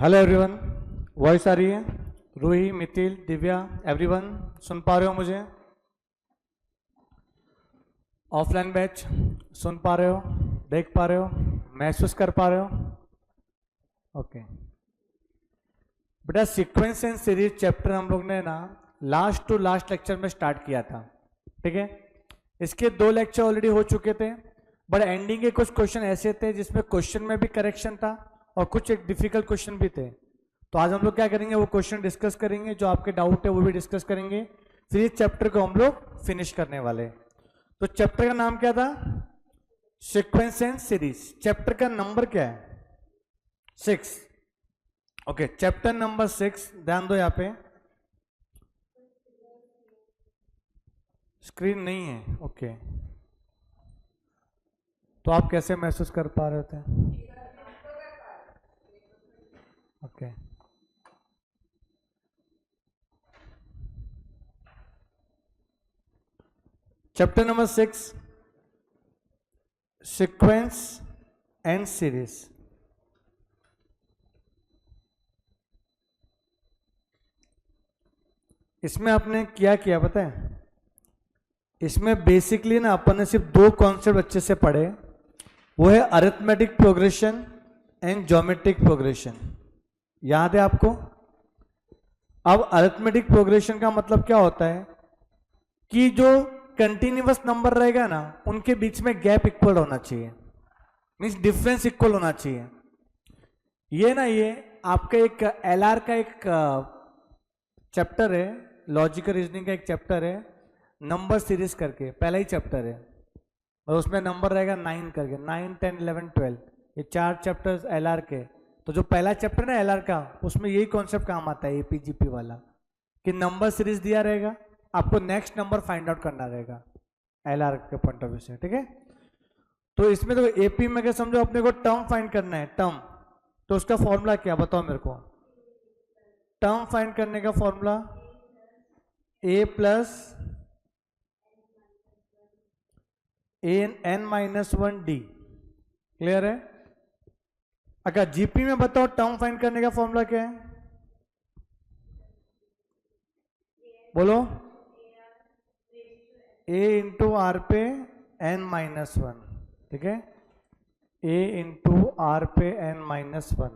Hello everyone, voice आ रही है? Ruhi, Mithil, Divya, everyone सुन पा रहे हो मुझे? ऑफलाइन बैच सुन पा रहे हो, देख पा रहे हो, महसूस कर पा रहे हो? ओके बेटा, सीक्वेंस एंड सीरीज चैप्टर हम लोग ने ना लास्ट टू लास्ट लेक्चर में स्टार्ट किया था, ठीक है। इसके 2 लेक्चर ऑलरेडी हो चुके थे, बट एंडिंग के कुछ क्वेश्चन ऐसे थे जिसमें क्वेश्चन में भी करेक्शन था और कुछ एक डिफिकल्ट क्वेश्चन भी थे। तो आज हम लोग क्या करेंगे, वो क्वेश्चन डिस्कस करेंगे, जो आपके डाउट है वो भी डिस्कस करेंगे, फिर इस चैप्टर को हम लोग फिनिश करने वाले। तो चैप्टर का नाम क्या था? Sequence and series. चैप्टर का नंबर क्या है? 6। Okay, chapter number 6। ध्यान दो, यहाँ पे स्क्रीन नहीं है। ओके, तो आप कैसे महसूस कर पा रहे थे? Okay, chapter number 6, sequence and series. इसमें आपने क्या किया पता है? इसमें बेसिकली ना अपन ने सिर्फ 2 कॉन्सेप्ट अच्छे से पढ़े, वो है arithmetic progression and geometric progression. याद है आपको? अब अरिथमेटिक प्रोग्रेशन का मतलब क्या होता है कि जो कंटिन्यूअस नंबर रहेगा ना, उनके बीच में गैप इक्वल होना चाहिए, मीन्स डिफरेंस इक्वल होना चाहिए। ये आपका एक एलआर का एक चैप्टर है, लॉजिकल रीजनिंग का एक चैप्टर है, नंबर सीरीज करके, पहला ही चैप्टर है, और उसमें नंबर रहेगा 9 करके, 9, 10, 11, 12, ये 4 चैप्टर्स एलआर के। तो जो पहला चैप्टर ना एलआर का, उसमें यही कॉन्सेप्ट काम आता है, एपीजीपी वाला, कि नंबर सीरीज दिया रहेगा, आपको नेक्स्ट नंबर फाइंड आउट करना रहेगा एलआर के पॉइंट ऑफ व्यू से, ठीक है। तो इसमें तो एपी में क्या समझो, अपने को टर्म फाइंड करना है, टर्म। तो उसका फॉर्मूला क्या, बताओ मेरे को? टर्म फाइंड करने का फॉर्मूला ए प्लस n-1d। क्लियर है? अगर जीपी में बताओ टर्म फाइंड करने का फॉर्मूला क्या है, बोलो? a इंटू आर पे n-1, ठीक है, a इंटू आर पे n-1।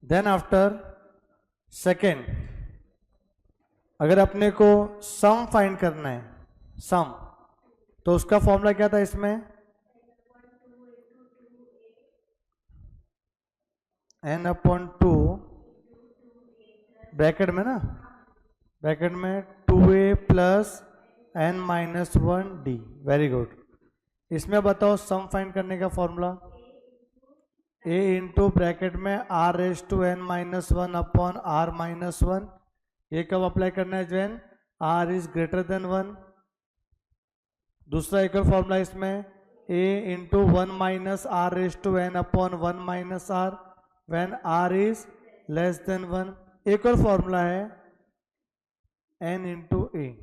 देन आफ्टर सेकेंड, अगर अपने को सम फाइंड करना है, सम, तो उसका फॉर्मूला क्या था इसमें? n/2 ब्रैकेट में ना, ब्रैकेट में 2a plus n-1d। Very good. इसमें बताओ सम फाइंड करने का फॉर्मूला? a इंटू ब्रैकेट में r⁻n-1 अपॉन r-1। ये कब अप्लाई करना है? When r is greater than 1। दूसरा एक और फॉर्मूला इसमें, a into 1 minus r⁻n upon 1 minus r when r is less than 1। एक और फॉर्मूला है n into a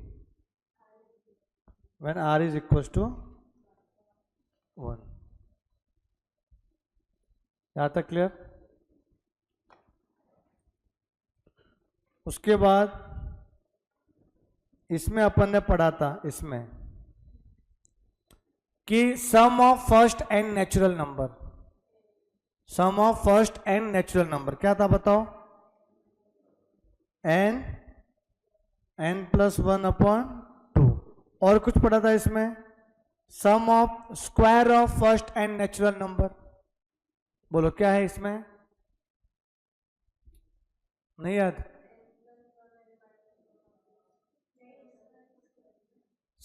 when r is equal to 1। यहां तक क्लियर? उसके बाद इसमें अपन ने पढ़ा था, इसमें कि sum of first n natural number, sum of first n natural number क्या था बताओ? n+1 upon 2। और कुछ पढ़ा था इसमें, sum of square of first n natural number. बोलो क्या है इसमें? नहीं याद?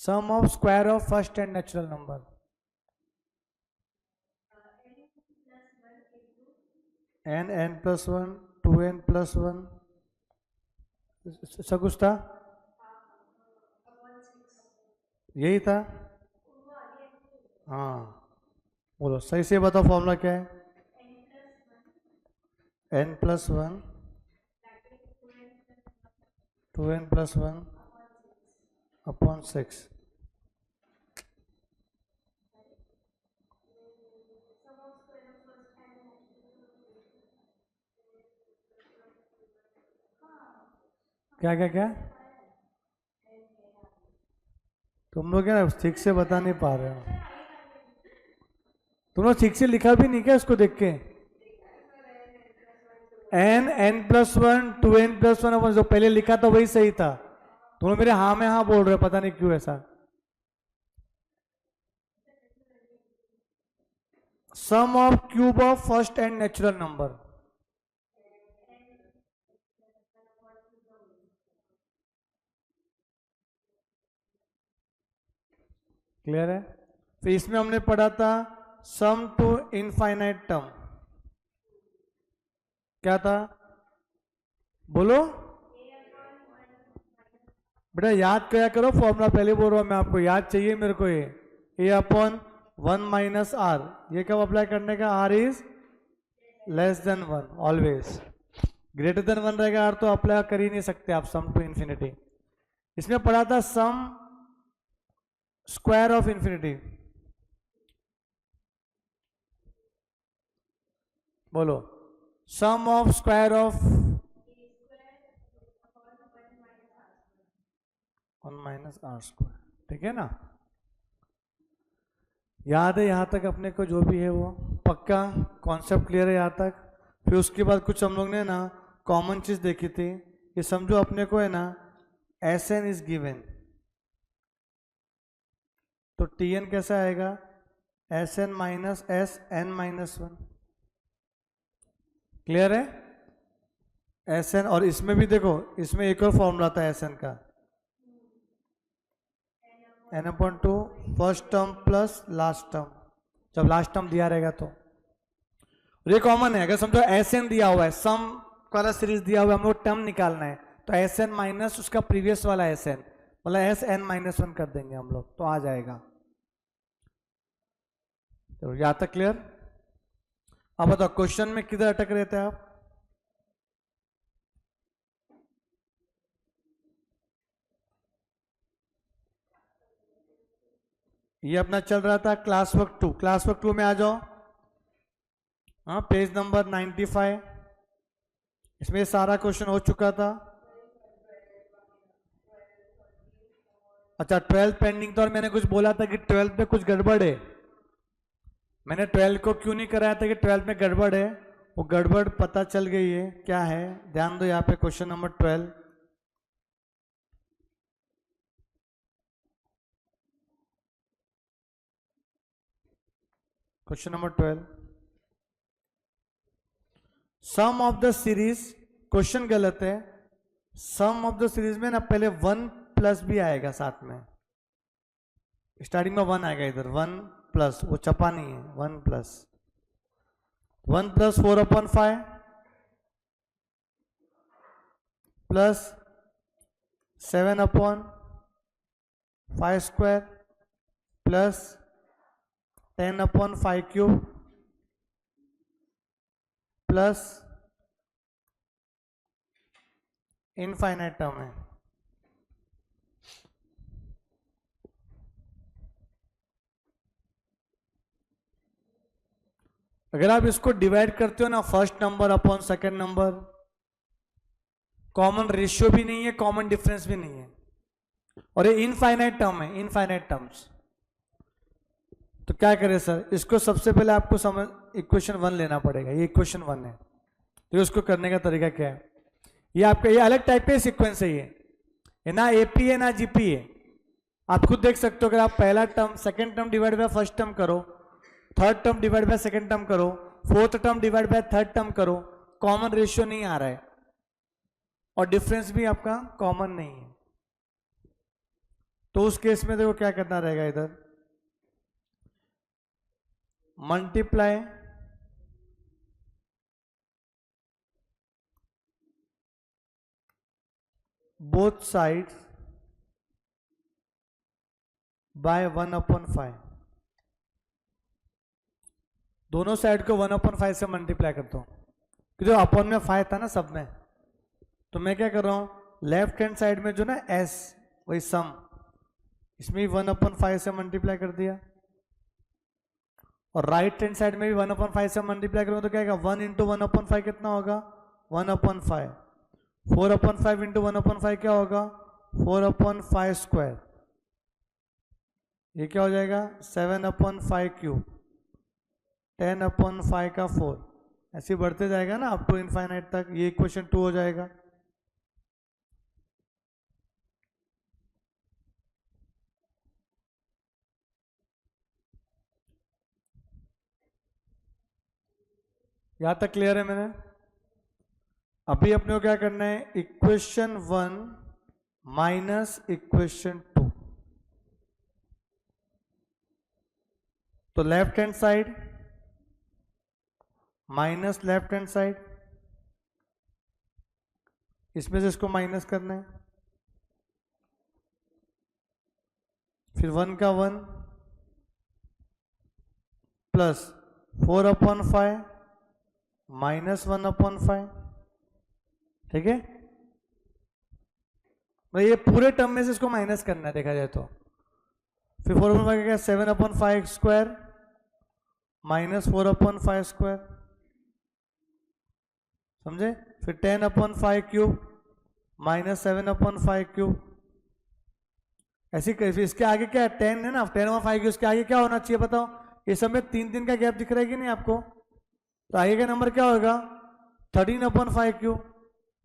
Sum of square of first n natural number, n+1, 2n+1, सब कुछ था, यही था। हाँ बोलो सही से बताओ, फॉर्मूला क्या है? n+1, 2n+1 upon 6। क्या क्या क्या? तुम लोग क्या ठीक से बता नहीं पा रहे हो? तुम लोग ठीक से लिखा भी नहीं क्या इसको देख के? n+1 2n+1 अपन जो पहले लिखा था वही सही था। तुम लोग मेरे हाँ में हाँ बोल रहे हो, पता नहीं क्यों ऐसा। Sum of cube of first n natural number. Clear है? फिर इसमें हमने पढ़ा था सम टू इनफाइनाइट टर्म। क्या था? बोलो बेटा, याद क्या करो फॉर्मूला, पहले बोल रहा हूं मैं आपको, याद चाहिए मेरे को ये a/1 - r। ये कब अप्लाई करने का? r is less than 1 always. Greater than 1 रहेगा r तो अप्लाई कर ही नहीं सकते आप सम टू इन्फिनिटी। इसमें पढ़ा था सम स्क्वायर ऑफ इन्फिनिटी। बोलो सम ऑफ स्क्वायर ऑफ 1 - r²। ठीक है ना? याद है यहां तक अपने को जो भी है वो पक्का कॉन्सेप्ट क्लियर है यहां तक? फिर उसके बाद कुछ हम लोग ने ना कॉमन चीज देखी थी। ये समझो अपने को है ना Sn इज गिवन, तो Tn कैसा आएगा? Sn minus Sn-1। क्लियर है? Sn, और इसमें भी देखो, इसमें एक और फॉर्मूला था Sn का, n/2 first term plus last term, जब लास्ट टर्म दिया रहेगा तो। ये कॉमन है, अगर समझो Sn दिया हुआ है, सम वाला सीरीज दिया हुआ है, हम लोग टर्म निकालना है, तो Sn माइनस उसका प्रीवियस वाला Sn, मतलब Sn-1 कर देंगे हम लोग, तो आ जाएगा। तो यहां तक क्लियर? अब बताओ क्वेश्चन में किधर अटक रहे थे आप? ये अपना चल रहा था क्लास वर्क 2। क्लास वर्क 2 में आ जाओ। हाँ, पेज नंबर 95। इसमें सारा क्वेश्चन हो चुका था। अच्छा 12th पेंडिंग था, और मैंने कुछ बोला था कि 12th में कुछ गड़बड़ है। मैंने 12th को क्यों नहीं कराया था कि 12th में गड़बड़ है, वो गड़बड़ पता चल गई है। क्या है ध्यान दो यहाँ पे, question number 12। Question number 12, sum of the series. Question गलत है। सम ऑफ द सीरीज में ना पहले 1+ भी आएगा साथ में, स्टार्टिंग में 1 आएगा, इधर 1+, वो छपा नहीं है, 1+। 1 + 4/5 plus 7/5² plus 10/5³ plus infinite term है। अगर आप इसको डिवाइड करते हो ना, first number upon second number, common ratio भी नहीं है, कॉमन डिफरेंस भी नहीं है, और ये इनफाइनाइट टर्म है, इनफाइनाइट टर्म्स। तो क्या करें सर, इसको सबसे पहले आपको समझ इक्वेशन 1 लेना पड़ेगा। ये इक्वेशन 1 है, तो उसको करने का तरीका क्या है? ये आपका ये अलग टाइप के सीक्वेंस है, ये ना एपी है ना जीपी है। आप खुद देख सकते हो, अगर आप पहला term second term divide by first term करो, third term divide by second term करो, fourth term divide by third term करो, कॉमन रेशियो नहीं आ रहा है और डिफरेंस भी आपका कॉमन नहीं है। तो उस केस में देखो क्या करना रहेगा, इधर मल्टीप्लाई बोथ साइड्स बाय 1/5। दोनों साइड को 1/5 से मल्टीप्लाई करता हूं, क्योंकि जो अपॉन में 5 था ना सब में, तो मैं क्या कर रहा हूं, लेफ्ट हैंड साइड में जो ना s, वही सम, इसमें भी 1/5 से मल्टीप्लाई कर दिया, और राइट हैंड साइड में भी 1/5 से मल्टीप्लाई करूंगा, तो क्या आएगा 1 × 1/5 कितना होगा 1/5। 4/5 इंटू 1/5 क्या होगा? 4/5 स्क्वायर। ये क्या हो जाएगा? 7/5 क्यूब। 10/5 का 4। ऐसे बढ़ते जाएगा ना अप टू इनफाइनाइट तक। ये इक्वेशन 2 हो जाएगा। यहां तक क्लियर है मैंने? अभी अपने को क्या करना है? Equation 1 minus equation 2। तो left hand side minus left hand side, इसमें से इसको माइनस करना है। फिर 1 का 1 प्लस 4/5 माइनस 1/5। ठीक है, ये पूरे टर्म में से इसको माइनस करना है देखा जाए तो। फिर 4/5 क्या? 7/5 स्क्वायर माइनस 4/5 स्क्वायर। समझे? फिर 10/5 क्यूब माइनस 7/5 क्यूब। ऐसी कैसे? इसके आगे क्या है? 10 है ना, 10/5 क्यूब। इसके आगे क्या होना चाहिए बताओ? ये सब में 3 का गैप दिख रहा है कि नहीं आपको? तो आगे का नंबर क्या होगा? 13/5 क्यूब।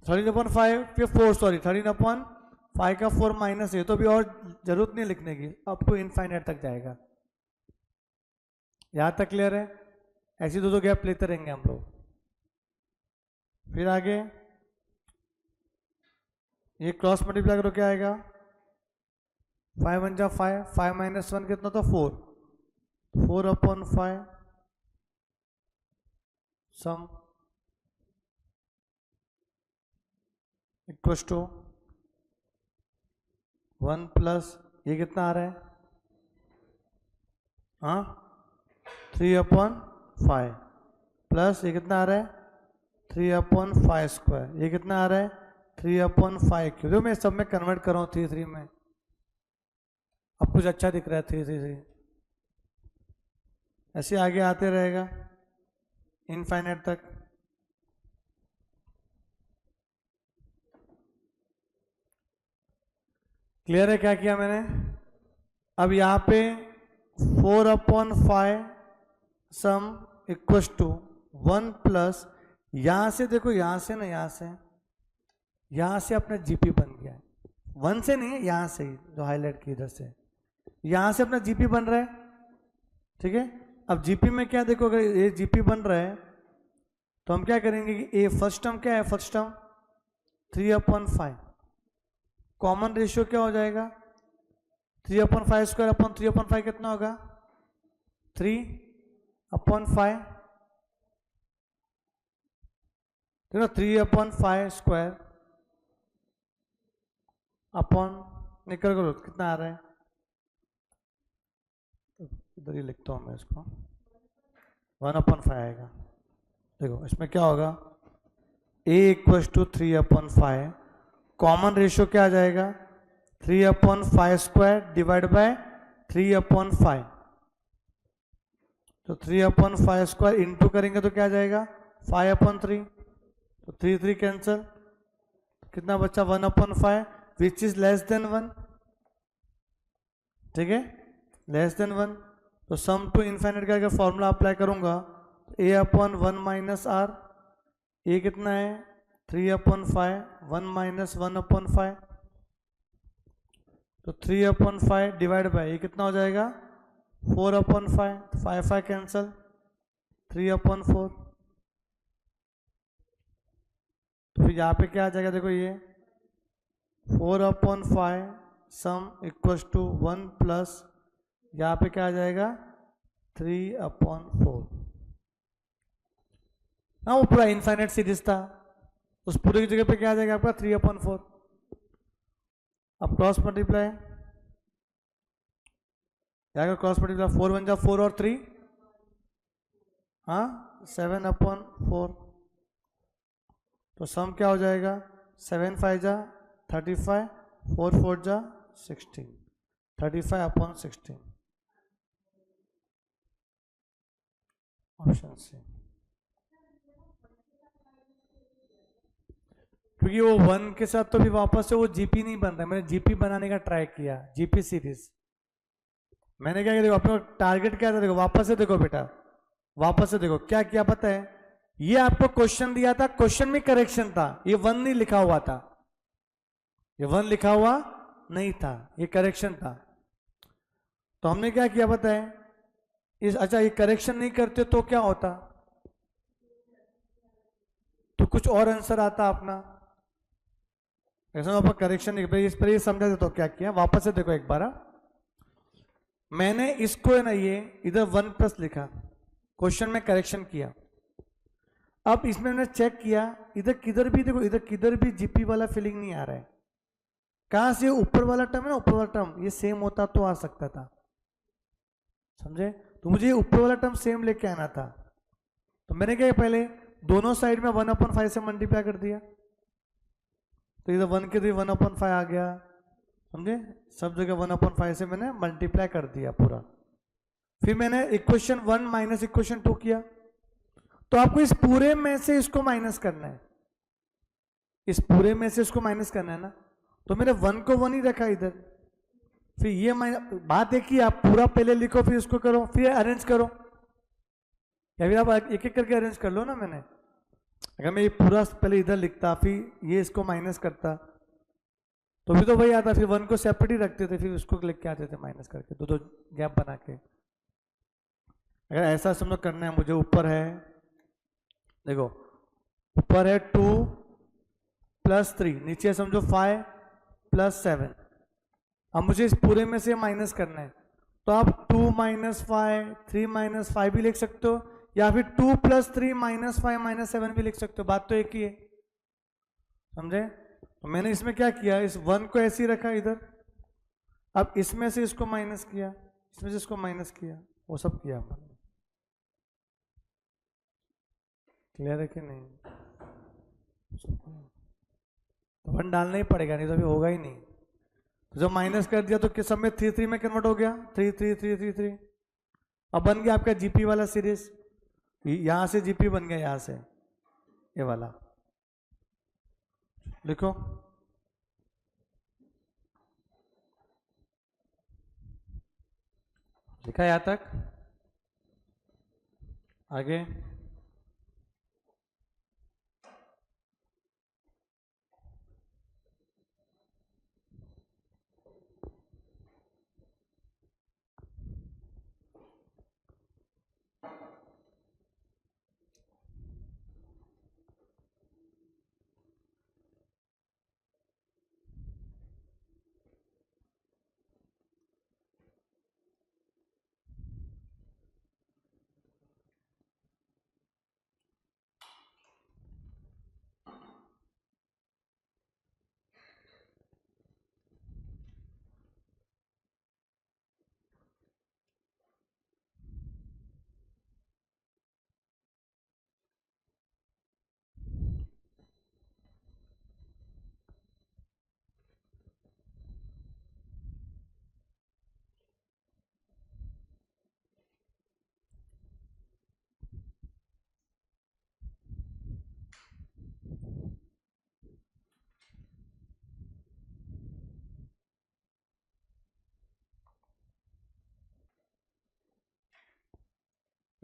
13/5 फिर 4, सॉरी 13/5 का 4 माइनस है, तो भी और जरूरत नहीं लिखने की, अप टू इनफाइनाइट तक जाएगा। यहां तक क्लियर है? ऐसी दो गैप लेते रहेंगे हम लोग। फिर आगे ये क्रॉस मल्टीप्लाई करो, क्या आएगा? 5 1 जा 5, 5 माइनस 1 कितना था? 4। 4/5 सम इक्वल टू 1 प्लस ये कितना आ रहा है? हाँ, 3/5 प्लस ये कितना आ रहा है? 3/5 स्क्वायर। ये कितना आ रहा है? 3/5 क्यूब। देखो मैं सब में कन्वर्ट कर रहा हूँ 3 में। अब कुछ अच्छा दिख रहा है 3 ऐसे आगे आते रहेगा इनफाइनाइट तक। क्लियर है क्या किया मैंने? अब यहाँ पे 4/5 सम इक्वल टू 1 प्लस, यहां से देखो, यहां से ना, यहां से अपना जीपी बन गया है। 1 से नहीं है, यहां से ही जो हाईलाइट की इधर से, यहां से अपना जीपी बन रहा है। ठीक है, अब जीपी में क्या देखो, अगर ये जीपी बन रहा है तो हम क्या करेंगे कि ए फर्स्ट टर्म क्या है? फर्स्ट टर्म 3/5, कॉमन रेशियो क्या हो जाएगा? 3/5 स्क्वायर अपॉन 3/5 कितना होगा? 3/5। देखो 3/5 स्क्वायर अपॉन, निकल करो कितना आ रहा है? इधर ही लिखता हूं मैं इसको, 1/5 आएगा। देखो इसमें क्या होगा? a equal to 3/5, common ratio क्या आ जाएगा? 3/5 स्क्वायर डिवाइड बाय 3/5। तो 3/5 स्क्वायर इंटू करेंगे तो क्या आ जाएगा? 5/3। तो 3 कैंसिल, कितना बचा? 1/5 विच इज लेस देन 1। ठीक है, लेस देन 1। तो सम टू इनफाइनाइट का अगर फॉर्मूला अप्लाई करूंगा, a/1 माइनस आर, ए कितना है? 3/5, 1 माइनस 1/5। तो 3/5 डिवाइड बाय ये कितना हो जाएगा? 4/5। 5 कैंसिल, 3/4। तो फिर यहाँ पे क्या आ जाएगा? देखो ये 4/5 सम इक्वल टू 1 प्लस, यहाँ पे क्या आ जाएगा? 3/4। हाँ, वो पूरा इनफाइनाइट सीरीज था, उस पूरे की जगह पे क्या आ जाएगा आपका? 3/4। अब क्रॉस मल्टीप्लाई, जाएगा क्रॉस मल्टीप्लाई, 4 1 जा 4 और 3, हाँ 7/4। तो सम क्या हो जाएगा? 7 5 जा 35, 4 4 जा 16, 35/16। Option C. क्योंकि क्योंकि वो 1 के साथ तो भी वापस से वो जीपी नहीं बन रहा, मैंने जीपी बनाने का ट्राई किया, जीपी सीरीज। मैंने क्या किया, देखो अपना टारगेट क्या था, देखो वापस से देखो बेटा, वापस से देखो क्या किया पता है, ये आपको क्वेश्चन दिया था, क्वेश्चन में करेक्शन था, ये 1 नहीं लिखा हुआ था, ये 1 लिखा हुआ नहीं था, ये करेक्शन था। तो हमने क्या किया पता है, इस अच्छा ये करेक्शन नहीं करते तो क्या होता, तो कुछ और आंसर आता अपना, ऐसा आप करेक्शन नहीं, इस पर ये समझा दे तो क्या किया, वापस से देखो एक बार। मैंने इसको है ना, ये इधर 1+ लिखा, क्वेश्चन में करेक्शन किया। अब इसमें मैंने चेक किया, इधर किधर भी देखो, इधर किधर भी जीपी वाला फीलिंग नहीं आ रहा है। कहां से ऊपर वाला टर्म है ना, ऊपर वाला टर्म ये सेम होता तो आ सकता था, समझे। तो मुझे ये ऊपर वाला टर्म सेम लेके आना था, तो मैंने क्या पहले दोनों साइड में 1/5 से मल्टीप्लाई कर दिया, तो इधर 1 के लिए 1/5 आ गया, समझे, सब जगह 1/5 से मैंने मल्टीप्लाई कर दिया पूरा। फिर मैंने इक्वेशन 1 माइनस इक्वेशन 2 किया, तो आपको इस पूरे में से इसको माइनस करना है, इस पूरे में से इसको माइनस करना है ना, तो मैंने 1 को 1 ही रखा इधर, फिर ये बात है कि आप पूरा पहले लिखो फिर इसको करो, फिर अरेंज करो, या फिर आप एक एक करके अरेंज कर लो ना। मैंने अगर मैं ये पूरा पहले इधर लिखता, फिर ये इसको माइनस करता, तो भी तो वही आता, फिर 1 को सेपरेट ही रखते थे, फिर उसको लिख के आते थे माइनस करके, दो गैप बना के। अगर ऐसा समझो करना है मुझे, ऊपर है देखो, ऊपर है 2 + 3, नीचे समझो 5 + 7, अब मुझे इस पूरे में से माइनस करना है, तो आप 2 - 5 3 - 5 भी लिख सकते हो, या फिर 2 + 3 - 5 - 7 भी लिख सकते हो, बात तो एक ही है, समझे। तो मैंने इसमें क्या किया, इस 1 को ऐसे ही रखा इधर, अब इसमें से इसको माइनस किया, इसमें से इसको माइनस किया, वो सब किया हमने। क्लियर है कि नहीं, तो 1 डालना ही पड़ेगा, नहीं तो अभी होगा ही नहीं। तो जब माइनस कर दिया तो किस सब में 3 3 में कन्वर्ट हो गया, 3 3 3 3 3, अब बन गया आपका जीपी वाला सीरीज, यहां से जीपी बन गया, यहां से ये वाला लिखो। लिखा यहां तक, आगे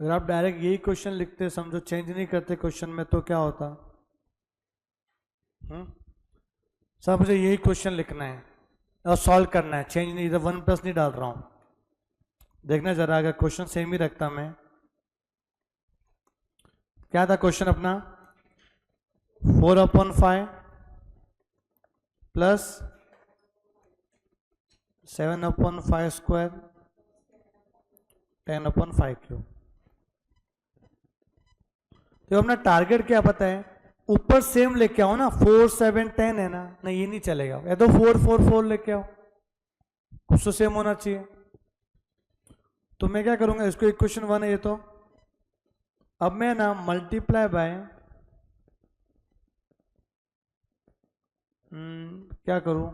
अगर आप डायरेक्ट यही क्वेश्चन लिखते, समझो चेंज नहीं करते क्वेश्चन में, तो क्या होता। सब मुझे यही क्वेश्चन लिखना है और सॉल्व करना है, चेंज नहीं, इधर 1+ नहीं डाल रहा हूं। देखना जरा, अगर क्वेश्चन सेम ही रखता मैं, क्या था क्वेश्चन अपना, 4/5 + 7/5² 10/5³। तो अपना टारगेट क्या पता है, ऊपर सेम लेके आओ ना, 4 7 10 है ना, नहीं ये नहीं चलेगा, या तो 4 4 4 लेके आओ, कुछ तो सेम होना चाहिए। तो मैं क्या करूंगा, इसको इक्वेशन 1 है ये, तो अब मैं ना मल्टीप्लाई बाय क्या करूं,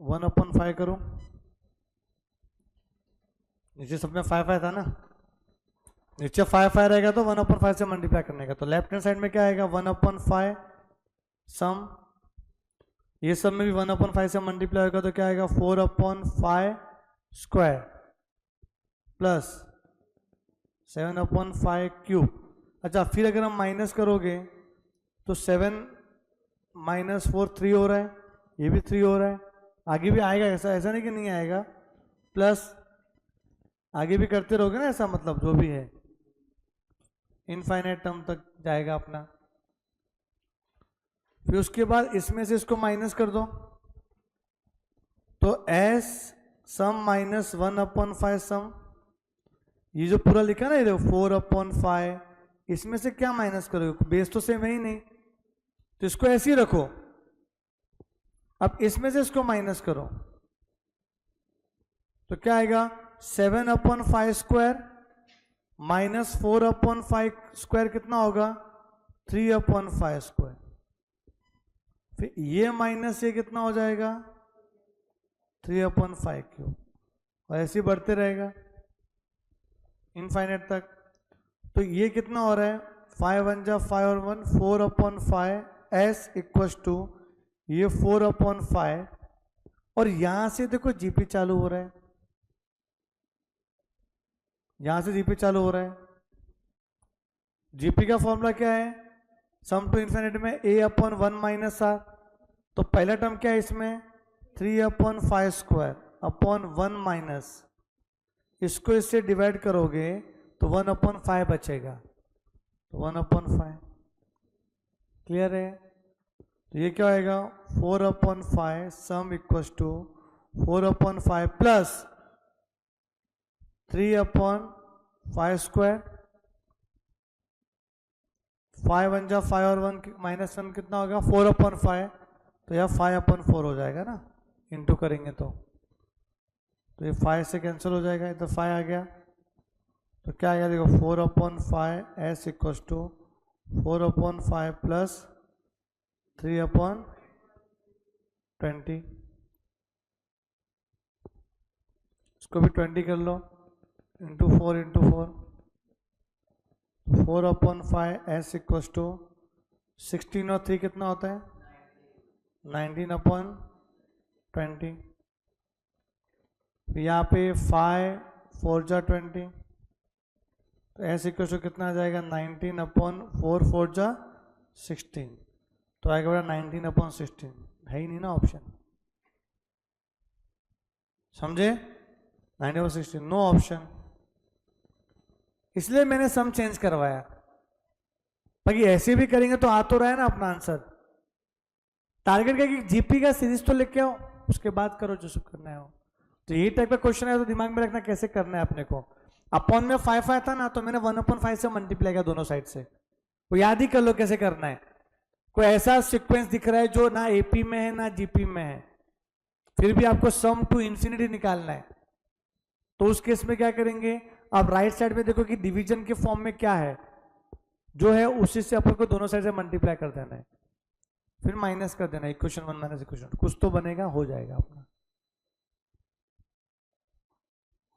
1/5 करूं, नीचे सब में 5 5 था ना, नीचे 5 रहेगा तो 1/5 से मल्टीप्लाई करने का, तो लेफ्ट हैंड साइड में क्या आएगा 1/5 सम, ये सब में भी 1/5 से मल्टीप्लाई होगा तो क्या आएगा 4/5 स्क्वायर प्लस 7/5 क्यूब। अच्छा फिर अगर हम माइनस करोगे तो 7 - 4 3 हो रहा है, ये भी 3 हो रहा है, आगे भी आएगा, ऐसा नहीं कि नहीं आएगा, प्लस आगे भी करते रहोगे ना ऐसा, मतलब जो भी है इनफाइनाइट टर्म तक जाएगा अपना। फिर उसके बाद इसमें से इसको माइनस कर दो तो s सम माइनस 1/5 सम, ये जो पूरा लिखा ना ये देखो 4/5, इसमें से क्या माइनस करोगे, बेस तो सेम है ही नहीं, तो इसको ऐसे ही रखो। अब इसमें से इसको माइनस करो तो क्या आएगा 7/5 स्क्वायर माइनस 4/5 स्क्वायर कितना होगा 3/5 स्क्वायर, फिर ये माइनस ये कितना हो जाएगा 3/5 क्यूब, और ऐसे ही बढ़ते रहेगा इनफाइनाइट तक। तो ये कितना हो रहा है 5 1 जा 5 और 1 4/5 s इक्वल्स टू ये 4/5, और यहां से देखो जीपी चालू हो रहा है, यहां से जीपी चालू हो रहा है। जीपी का फॉर्मूला क्या है सम टू इन्फिनिटी में a/1 माइनस r, तो पहला टर्म क्या है इसमें 3/5 स्क्वायर अपॉन 1 माइनस, इसको इससे डिवाइड करोगे तो 1/5 बचेगा, तो 1/5 क्लियर है। तो ये क्या होएगा 4/5 sum equals to 4/5 plus 3/5 square, 5 1 जा 5 और 1 माइनस 1 कितना होगा 4/5, तो यह 5/4 हो जाएगा ना, इंटू करेंगे तो ये 5 से कैंसिल हो जाएगा, इधर 5 आ गया, तो क्या आएगा देखो 4/5 s इक्वल्स टू 4/5 प्लस 3/20, इसको भी 20 कर लो, इंटू 4 4/5 s इक्वल्स टू 16 और 3 कितना होता है 19/20, यहाँ पे 5 4 जा 20, तो s इक्वल्स टू कितना आ जाएगा 19/4 4 जा 16, तो आएगा बड़ा 19/16, है ही नहीं ना ऑप्शन, समझे 19/16 नो ऑप्शन, इसलिए मैंने सम चेंज करवाया। बाकी ऐसे भी करेंगे तो आ तो रहा है ना अपना आंसर। टारगेट क्या कि जीपी का सीरीज तो लेके आओ, उसके बाद करो जो सब करना है हो। तो ये टाइप का क्वेश्चन है तो दिमाग में रखना कैसे करना है अपने को। अपॉन में 5 था ना, तो मैंने 1/5 से मल्टीप्लाई किया दोनों साइड से, वो याद ही कर लो कैसे करना है। कोई ऐसा सीक्वेंस दिख रहा है जो ना एपी में है ना जीपी में है, फिर भी आपको सम टू इंफिनिटी निकालना है, तो उस केस में क्या करेंगे आप राइट साइड में देखो कि डिवीजन के फॉर्म में क्या है जो है, उसी से अपन को दोनों साइड से मल्टीप्लाई कर देना है, फिर माइनस कर देना, इक्वेशन 1 माइनस इक्वेशन, कुछ तो बनेगा, हो जाएगा अपना।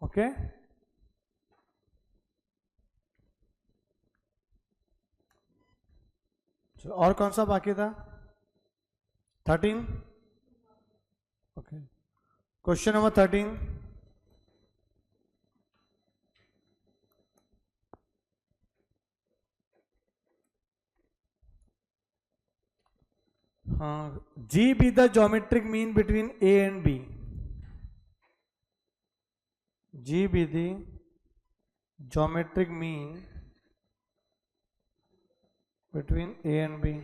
ओके चलो, और कौन सा बाकी था 13, okay question number 13, G be the geometric mean between A and B. G be the geometric mean between A and B.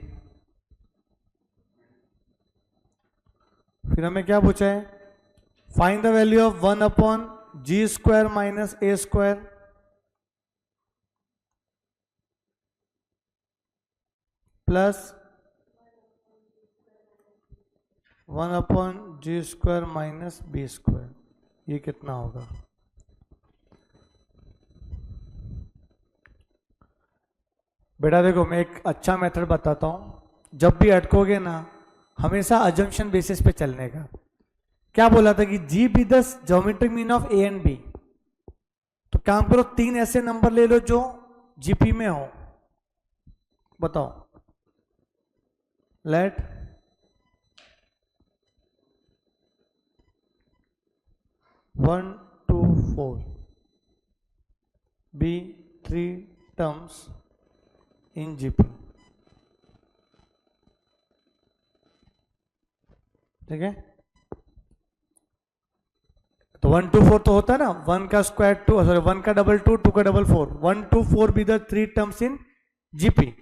फिर हमें क्या पूछा है find the value of 1/g square minus a square plus 1/g square minus b square, ये कितना होगा। बेटा देखो मैं एक अच्छा मेथड बताता हूं, जब भी अटकोगे ना हमेशा अजम्पशन बेसिस पे चलने का। क्या बोला था कि G be the geometric mean of A and B, तो काम करो, 3 ऐसे नंबर ले लो जो जीपी में हो, बताओ। Let one two four be 3 terms in GP. ठीक है, तो 1 2 4 तो होता है ना, 1 का स्क्वायर 2, सॉरी 1 का डबल 2, 2 का double 4, 1 2 4 be the 3 terms in GP.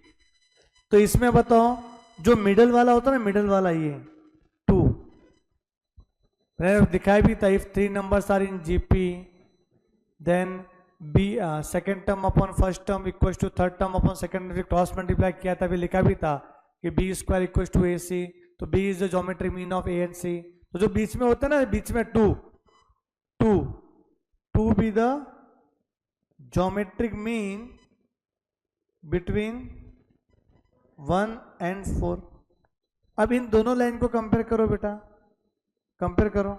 तो इसमें बताओ जो मिडल वाला होता है ना, मिडल वाला ये 2, मैंने दिखाया भी था, if 3 numbers are in GP then B second term upon first term equal to third term upon second, cross multiply किया था, अभी लिखा भी था कि B square equal to A C, तो B is the geometric mean of A and C. तो जो बीच में होता है ना, बीच में 2 2 2 B the geometric mean between 1 and 4। अब इन दोनों लाइन को कंपेयर करो बेटा, कंपेयर करो।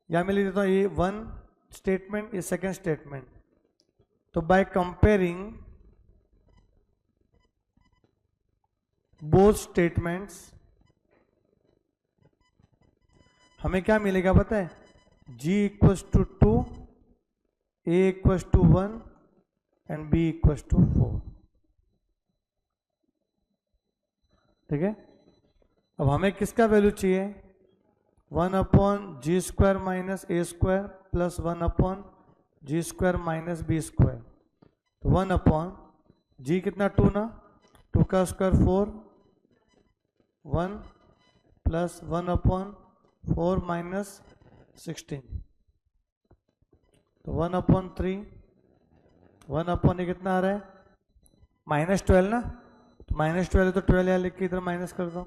यहां मैं लिख देता हूं ये 1 स्टेटमेंट, ये सेकेंड स्टेटमेंट। तो बाय कंपेयरिंग बोथ स्टेटमेंट्स हमें क्या मिलेगा पता है, g equals to 2, a equals to 1 and b equals to 4। ठीक है, अब हमें किसका वैल्यू चाहिए, 1 upon G square minus A square plus 1 upon G square minus B square. तो 1 अपॉन जी कितना 2 ना, 2 का स्क्वायर 4, 1 प्लस 1 अपॉन 4 माइनस 16, तो 1 अपॉन 3, 1 अपॉन ये कितना आ रहा है माइनस 12 ना, तो माइनस 12 है तो 12 यहाँ लिख के इधर माइनस कर दो,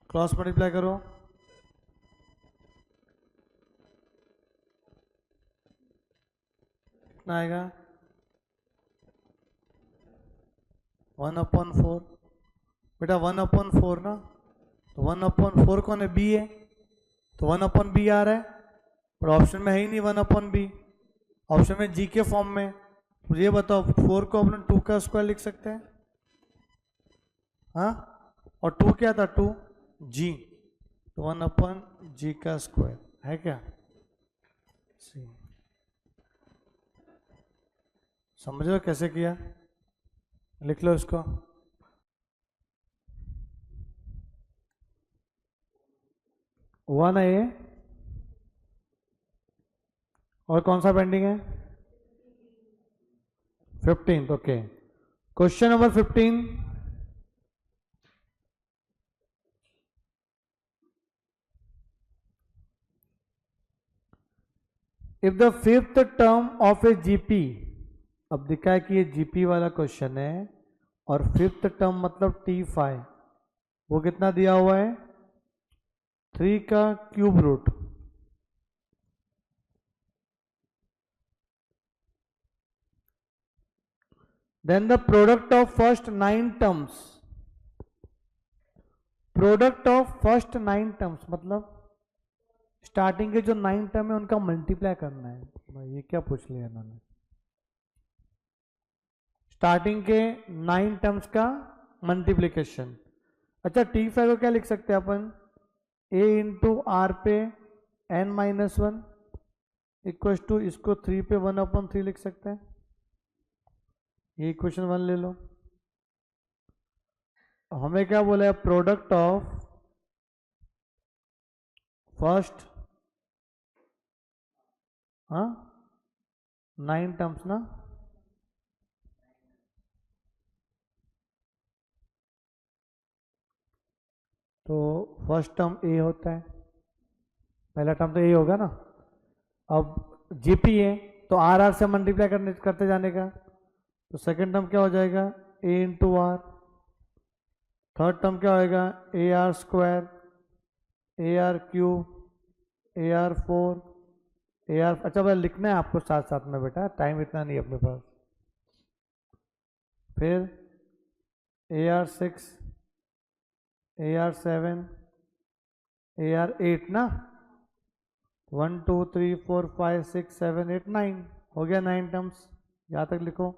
क्रॉस मल्टीप्लाई करो, कितना आएगा 1 अपॉन 4। बेटा 1 अपॉन 4 ना, तो 1 अपॉन 4 कौन है, बी है, तो 1 अपॉन बी आ रहा है, पर ऑप्शन में है ही नहीं 1 अपॉन बी, ऑप्शन में जी के फॉर्म में। तो ये बताओ 4 को अपन 2 का स्क्वायर लिख सकते हैं, हाँ, और 2 क्या था 2 जी, तो 1 अपॉन जी का स्क्वायर है क्या, समझ लो कैसे किया, लिख लो इसको। वन है ये, और कौन सा पेंडिंग है 15। Okay, question number 15, if the fifth term of A GP, अब दिखा है कि ये जीपी वाला क्वेश्चन है, और फिफ्थ टर्म मतलब T5, वो कितना दिया हुआ है 3 का cube root, then the product of first 9 terms, product of first 9 terms मतलब स्टार्टिंग के जो 9 टर्म है उनका मल्टीप्लाई करना है। ये क्या पूछ लिया इन्होंने, स्टार्टिंग के 9 टर्म्स का मल्टीप्लीकेशन। अच्छा T5 को क्या लिख सकते हैं अपन, a इंटू आर पे n-1 इक्वल टू इसको 3 पे 1/3 लिख सकते हैं, ये इक्वेशन 1 ले लो। हमें क्या बोला है, प्रोडक्ट ऑफ फर्स्ट 9 टर्म्स ना, तो फर्स्ट टर्म ए होता है, पहला टर्म तो ए होगा ना। अब जीपी है तो आर आर से मल्टीप्लाई करते जाने का, तो सेकंड टर्म क्या हो जाएगा ए इंटू आर, थर्ड टर्म क्या होएगा A R square, A R cube, A R 4, A R, अच्छा भाई लिखना है आपको साथ साथ में बेटा, टाइम इतना नहीं है अपने पास। फिर A R 6, A R 7, A R 8 ना, 1 2 3 4 5 6 7 8 9 हो गया 9 टर्म्स। यहाँ तक लिखो।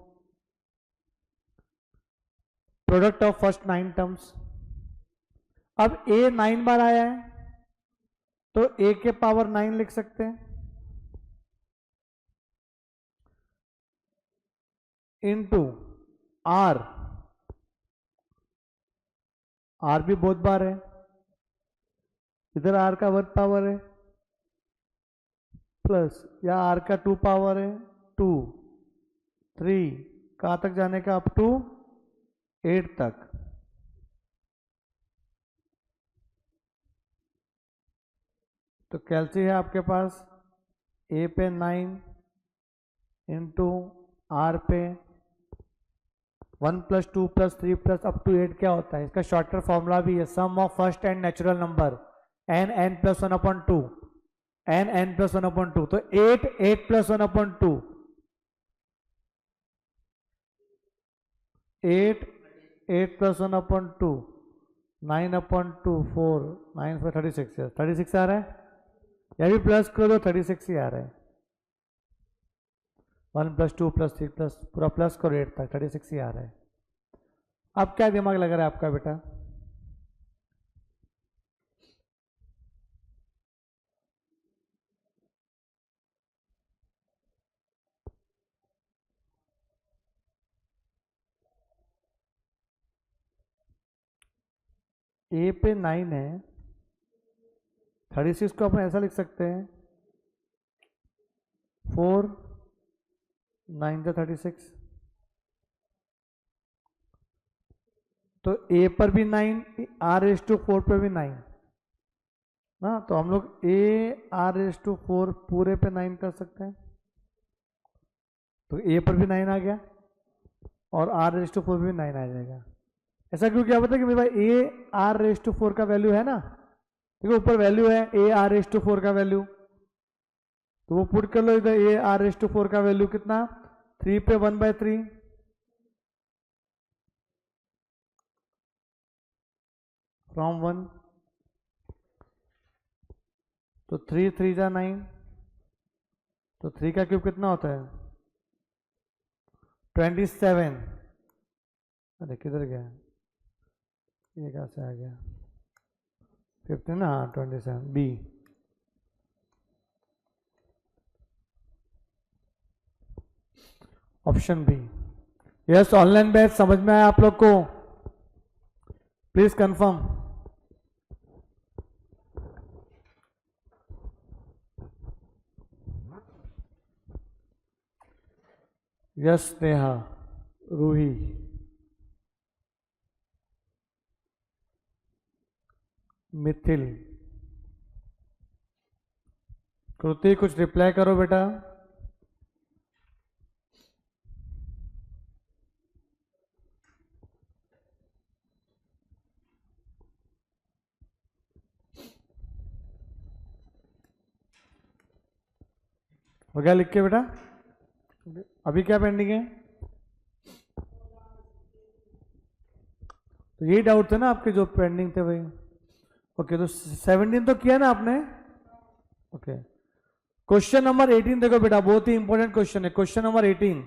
Product of first 9 terms. अब a 9 बार आया है तो a के पावर 9 लिख सकते हैं इनटू r। r भी बहुत बार है, इधर r का 1 पावर है प्लस या r का 2 पावर है 2 3 कहाँ तक जाने का अप टू 8 तक। तो कैलसी है आपके पास a पे 9 इंटू r पे 1 + 2 + 3 + अप टू 8 क्या होता है, इसका शॉर्टर फॉर्मूला भी है, sum of first n natural number n n + 1/2 n n + 1/2। तो 8 8 + 1/2 8 8 + 1/2 9/2 4 9 4 36 है, 36 आ रहा है। या भी प्लस करो तो 36 ही आ रहा है। 1 + 2 + 3 + पूरा प्लस करो 8 तक 36 ही आ रहा है। अब क्या दिमाग लग रहा है आपका बेटा? ए पे 9 है, 36 को अपन ऐसा लिख सकते हैं 4 9 × 36। तो ए पर भी 9 r⁴ पे भी 9 ना, तो हम लोग a r⁴ पूरे पे 9 कर सकते हैं। तो a पर भी 9 आ गया और r⁴ पे भी 9 आ जाएगा। ऐसा क्यों किया? पता है कि मेरे भाई a r⁴ का वैल्यू है ना, देखो ऊपर वैल्यू है a r⁴ का वैल्यू, तो वो पुट कर लो इधर। a r⁴ का वैल्यू कितना? 3 पे 1/3 फ्रॉम 1। तो 3 3 जा 9, तो 3 का क्यूब कितना होता है? 27। अरे किधर गया ये, कहाँ से आ गया? 15 ना, हाँ 27 B. Option B. Yes, online batch समझ में आया आप लोग को? Please confirm. Yes Neha, Ruhi, Mithil, Kriti, कुछ रिप्लाई करो बेटा। हो गया लिख के बेटा? अभी क्या पेंडिंग है? तो यही डाउट थे ना आपके जो पेंडिंग थे भाई। ओके, तो 17 तो किया ना आपने? ओके, क्वेश्चन नंबर 18 देखो बेटा, बहुत ही इंपॉर्टेंट क्वेश्चन है। Question number 18,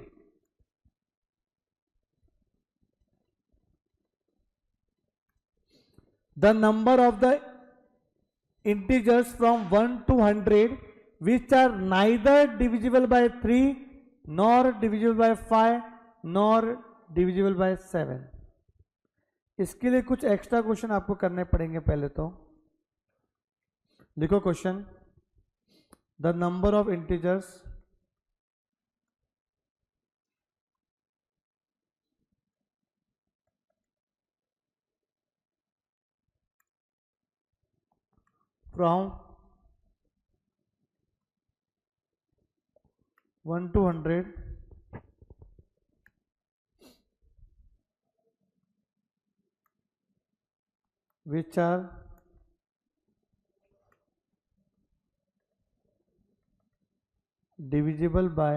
the number of the integers from 1 to 100 which are neither divisible by 3 nor divisible by 5 nor divisible by 7। इसके लिए कुछ एक्स्ट्रा क्वेश्चन आपको करने पड़ेंगे। पहले तो लिखो question, the number of integers from 1 to 100 which are divisible by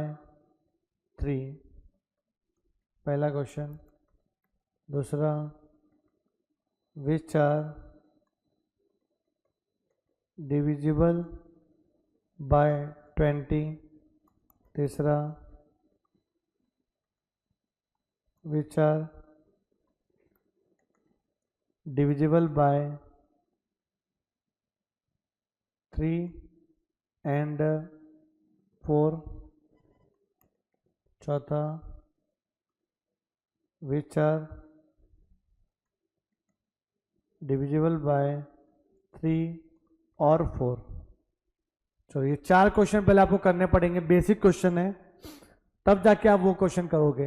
3। पहला क्वेश्चन। दूसरा, which are divisible बाय 20, तीसरा which are divisible by 3 and 4, चौथा विच आर डिविजिबल बाय 3 और 4। चलो ये 4 क्वेश्चन पहले आपको करने पड़ेंगे, बेसिक क्वेश्चन है, तब जाके आप वो क्वेश्चन करोगे।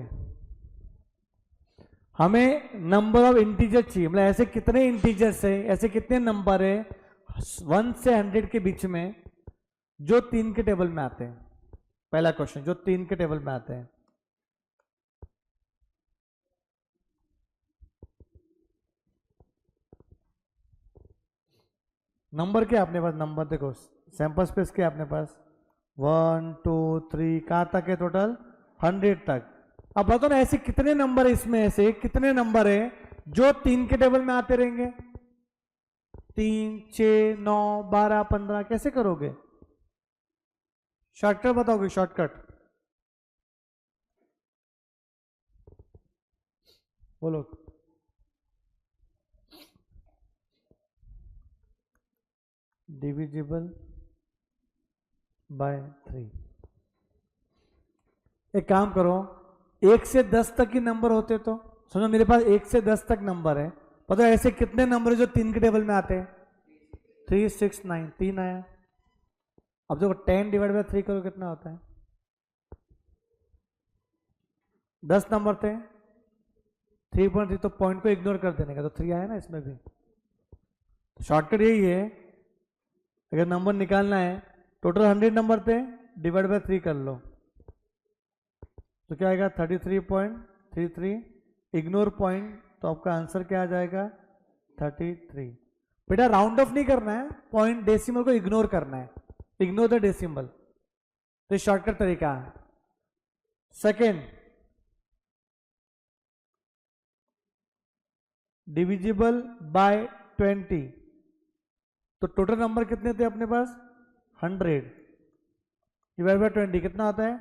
हमें नंबर ऑफ इंटीजर चाहिए, मतलब ऐसे कितने इंटीजर्स है, ऐसे कितने नंबर है 1 से 100 के बीच में जो 3 के टेबल में आते हैं। पहला क्वेश्चन, जो 3 के टेबल में आते हैं। नंबर क्या अपने पास, नंबर देखो, सैंपल स्पेस क्या अपने पास 1 2 3 कहां तक है टोटल 100 तक। अब बताओ ना ऐसे कितने नंबर है, इसमें ऐसे कितने नंबर है जो 3 के टेबल में आते रहेंगे। 3 6 9 12 15 कैसे करोगे? शॉर्टकट बताओगे, शॉर्टकट बोलो। Divisible by 3। एक काम करो, 1 से 10 तक ही नंबर होते तो समझो मेरे पास 1 से 10 तक नंबर है, पता है ऐसे कितने नंबर है जो 3 के टेबल में आते हैं? 3 6 9, 3 आया। अब देखो 10 डिवाइड बाय 3 करो कितना होता है? 10 नंबर थे, 3.3, तो पॉइंट को इग्नोर कर देने का, तो 3 आया ना इसमें भी। शॉर्टकट यही है, अगर नंबर निकालना है, टोटल 100 नंबर थे, डिवाइड बाय 3 कर लो तो क्या आएगा 33.33, इग्नोर पॉइंट, तो आपका आंसर क्या आ जाएगा 33। बेटा राउंड ऑफ नहीं करना है, पॉइंट डेसिमल को इग्नोर करना है, इग्नोर द डेसिमल, तो शॉर्टकट तरीका है। सेकेंड, डिविजिबल बाय 20, तो टोटल नंबर कितने थे अपने पास 100, डिवाइड बाय 20 कितना आता है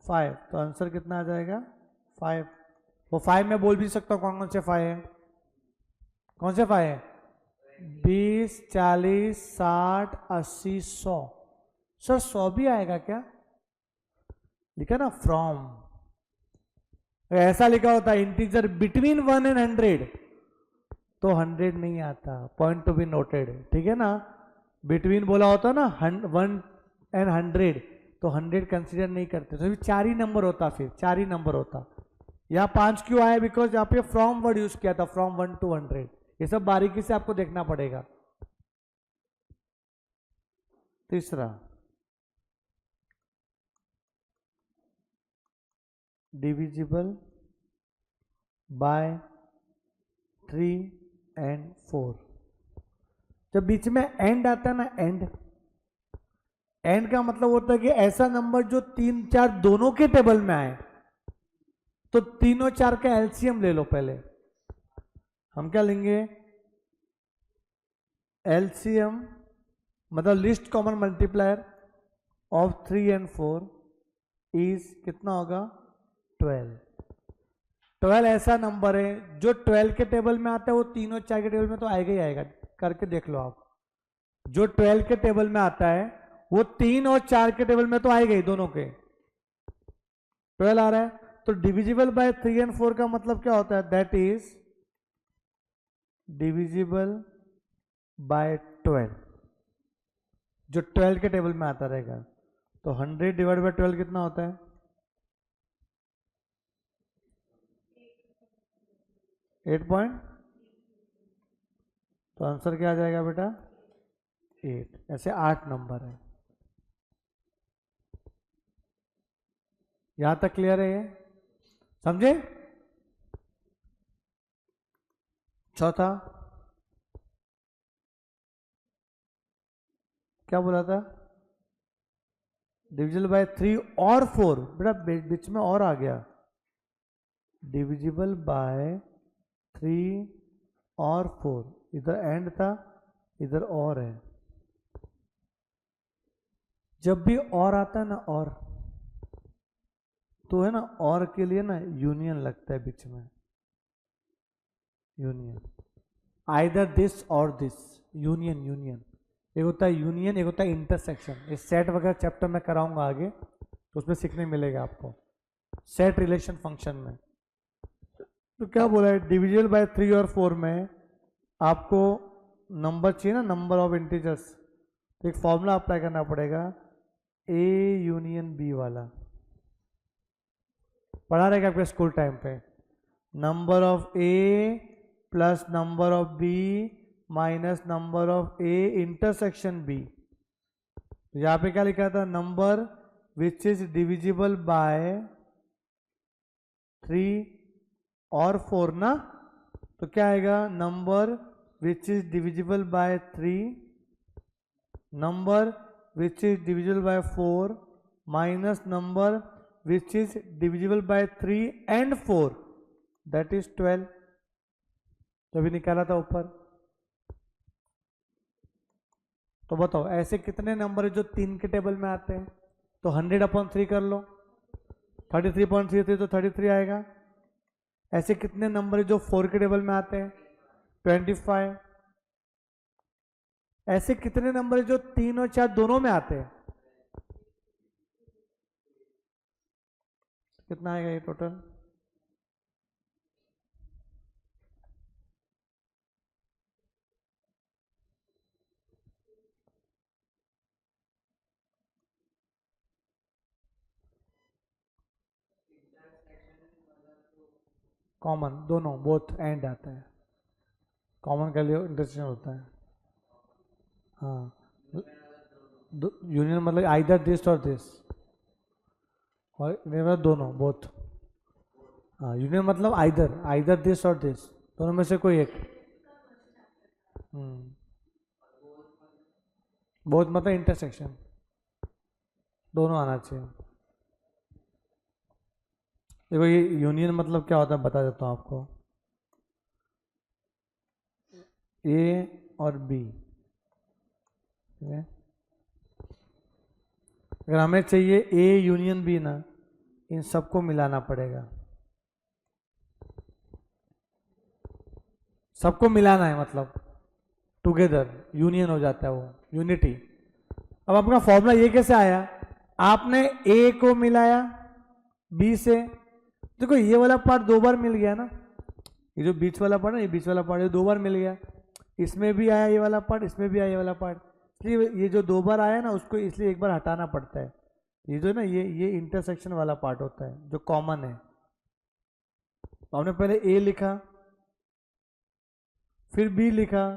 5, तो आंसर कितना आ जाएगा 5। वो 5 में बोल भी सकता हूँ कौन कौन से 5 है, कौन से 5 है? 20 40 60 80 100। सर 100 भी आएगा क्या? लिखा ना फ्रॉम, ऐसा लिखा होता है इंटीजर बिटवीन 1 एंड 100 तो 100 नहीं आता, पॉइंट टू बी नोटेड, ठीक है ना। बिटवीन बोला होता ना 1 एंड 100 तो 100 कंसीडर नहीं करते, तो 4 ही नंबर होता, फिर 4 ही नंबर होता। यहाँ 5 क्यों आया? बिकॉज यहाँ पे फ्रॉम वर्ड यूज किया था, फ्रॉम 1 to 100। ये सब बारीकी से आपको देखना पड़ेगा। तीसरा, डिविजिबल बाय 3 एंड 4। जब बीच में एंड आता है ना, एंड का मतलब होता है कि ऐसा नंबर जो 3 4 दोनों के टेबल में आए, तो 3 और 4 का एलसीएम ले लो। पहले हम क्या लेंगे? एलसीएम मतलब list common multiplier of 3 and 4 is कितना होगा 12। 12 ऐसा नंबर है जो 12 के टेबल में आता है, वो 3 और 4 के टेबल में तो आएगा ही आएगा, करके देख लो आप। जो 12 के टेबल में आता है वो 3 और 4 के टेबल में तो आएगा ही, दोनों के 12 आ रहा है। तो डिविजिबल बाय 3 एंड 4 का मतलब क्या होता है? दैट इज डिविजिबल बाय 12, जो 12 के टेबल में आता रहेगा। तो 100 डिवाइड बाय 12 कितना होता है? 8 पॉइंट, तो आंसर क्या आ जाएगा बेटा 8। ऐसे 8 नंबर है। यहां तक क्लियर है? ये समझे? चौथा क्या बोला था? डिविजिबल बाय 3 और 4। बेटा बीच में और आ गया, डिविजिबल बाय 3 और 4, इधर एंड था, इधर और है। जब भी और आता है ना और, तो है ना और के लिए ना यूनियन लगता है बीच में, यूनियन, आइदर दिस और दिस, यूनियन यूनियन। एक होता है यूनियन, एक होता है इंटरसेक्शन। इस सेट वगैरह चैप्टर में कराऊंगा आगे, तो उसमें सीखने मिलेगा आपको सेट रिलेशन फंक्शन में। तो क्या बोला है, डिविजिबल बाय 3 और 4 में आपको नंबर चाहिए ना, नंबर ऑफ इंटीजर्स, तो एक फॉर्मूला अप्लाई करना पड़ेगा, ए यूनियन बी वाला, पढ़ा रहेगा आपके स्कूल टाइम पे। Number of A plus number of B minus number of A intersection B. यहाँ पे क्या लिखा था, number which is divisible by 3 और 4 ना, तो क्या आएगा, number which is divisible by 3, number which is divisible by 4 minus number which is divisible by 3 and 4, that is 12। तो अभी निकाला था ऊपर। तो बताओ ऐसे कितने नंबर है जो 3 के टेबल में आते हैं, तो 100/3 कर लो, 33.33 तो 33 आएगा। ऐसे कितने नंबर है जो 4 के टेबल में आते हैं, 25। ऐसे कितने नंबर है जो 3 और 4 दोनों में आते हैं, कितना आएगा ये टोटल, कॉमन दोनों, बोथ एंड आता है, कॉमन का लिए इंटरसेक्शन होता है। हाँ, यूनियन मतलब आइदर दिस और दिस, और मतलब दोनों, बोथ। हाँ, यूनियन मतलब आइदर, आइदर दिस और दिस, दोनों में से कोई एक। बोथ मतलब इंटरसेक्शन, दोनों आना चाहिए। देखो ये यूनियन मतलब क्या होता है बता देता हूँ आपको, ए और बी, ठीक है, अगर हमें चाहिए ए यूनियन बी ना, इन सबको मिलाना पड़ेगा, सबको मिलाना है, मतलब टुगेदर यूनियन हो जाता है वो, यूनिटी। अब आपका फॉर्मूला ये कैसे आया, आपने ए को मिलाया बी से, देखो ये वाला पार्ट 2 बार मिल गया ना, ये जो बीच वाला पार्ट है, ये बीच वाला पार्ट ये 2 बार मिल गया, इसमें भी आया ये वाला पार्ट, इसमें भी आया ये वाला पार्ट, इसलिए ये जो 2 बार आया ना उसको इसलिए एक बार हटाना पड़ता है। ये जो है ना ये इंटरसेक्शन वाला पार्ट होता है जो कॉमन है। तो हमने पहले ए लिखा, फिर बी लिखा,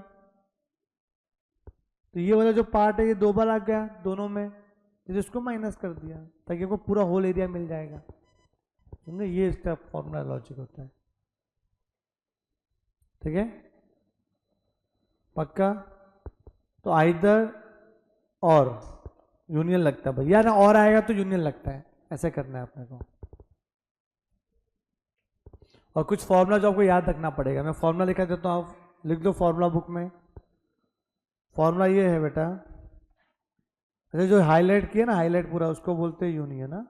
तो ये वाला जो पार्ट है ये 2 बार आ गया दोनों में, तो इसको माइनस कर दिया ताकि आपको पूरा होल एरिया मिल जाएगा। समझे, ये इसका फॉर्मूला लॉजिक होता है, ठीक है, पक्का। तो आइदर और यूनियन लगता है भाई, या ना और आएगा तो यूनियन लगता है, ऐसे करना है अपने को। और कुछ फॉर्मूला जो आपको याद रखना पड़ेगा, मैं फॉर्मूला लिखा देता हूँ, आप लिख दो फॉर्मूला बुक में। फॉर्मूला ये है बेटा, अच्छा जो हाईलाइट किया ना, हाईलाइट पूरा उसको बोलते हैं यूनियन ना।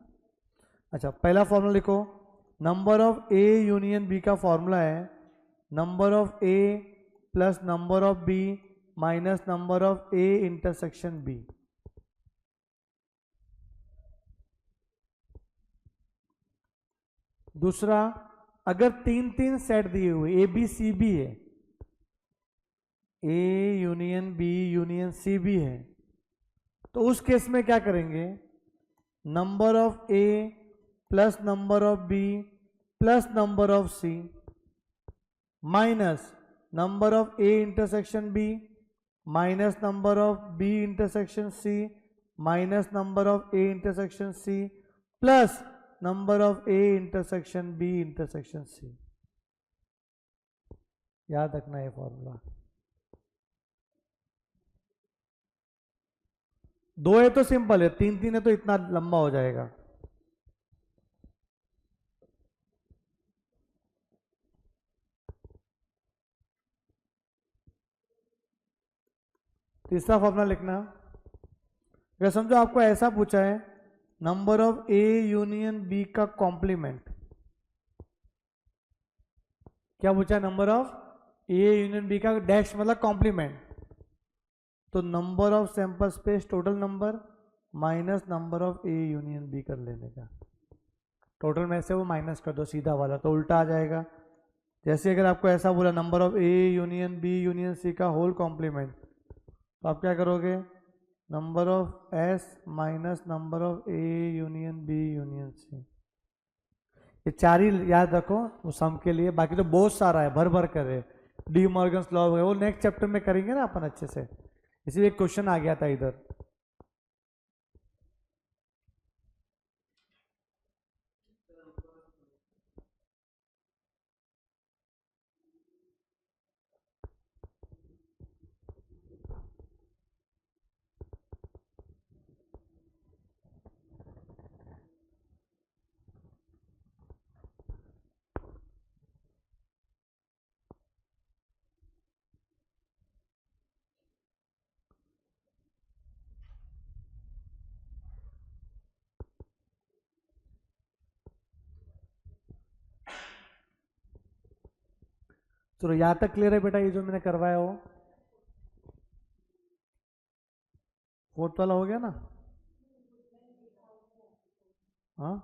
अच्छा पहला फॉर्मूला लिखो, number of A union B का फॉर्मूला है number of A plus number of B minus number of A intersection B. दूसरा, अगर 3 सेट दिए हुए ए बी सी बी है, A union B union C B है, तो उस केस में क्या करेंगे, number of A plus number of B plus number of C minus number of A intersection B minus number of B intersection C minus number of A intersection C plus number of A intersection B intersection C. याद रखना ये formula. 2 है तो simple है, 3 है तो इतना लंबा हो जाएगा। तीसरा फॉर्मूला लिखना, अगर समझो आपको ऐसा पूछा है number of A union B का कॉम्प्लीमेंट, क्या पूछा है? Number of A union B का डैश मतलब कॉम्प्लीमेंट, तो number of sample space total number minus number of A union B कर लेने का, टोटल में से वो माइनस कर दो सीधा वाला, तो उल्टा आ जाएगा। जैसे अगर आपको ऐसा बोला number of A union B union C का होल कॉम्प्लीमेंट, तो आप क्या करोगे? Number of S minus number of A union B union C, ये चार ही याद रखो वो सम के लिए, बाकी तो बहुत सारा है, भर भर कर रहे। डी मॉर्गन्स लॉ वो नेक्स्ट चैप्टर में करेंगे ना अपन अच्छे से, इसीलिए क्वेश्चन आ गया था इधर। चलो यहाँ तक क्लियर है बेटा, ये जो मैंने करवाया हो फोर्थ वाला हो गया ना? हाँ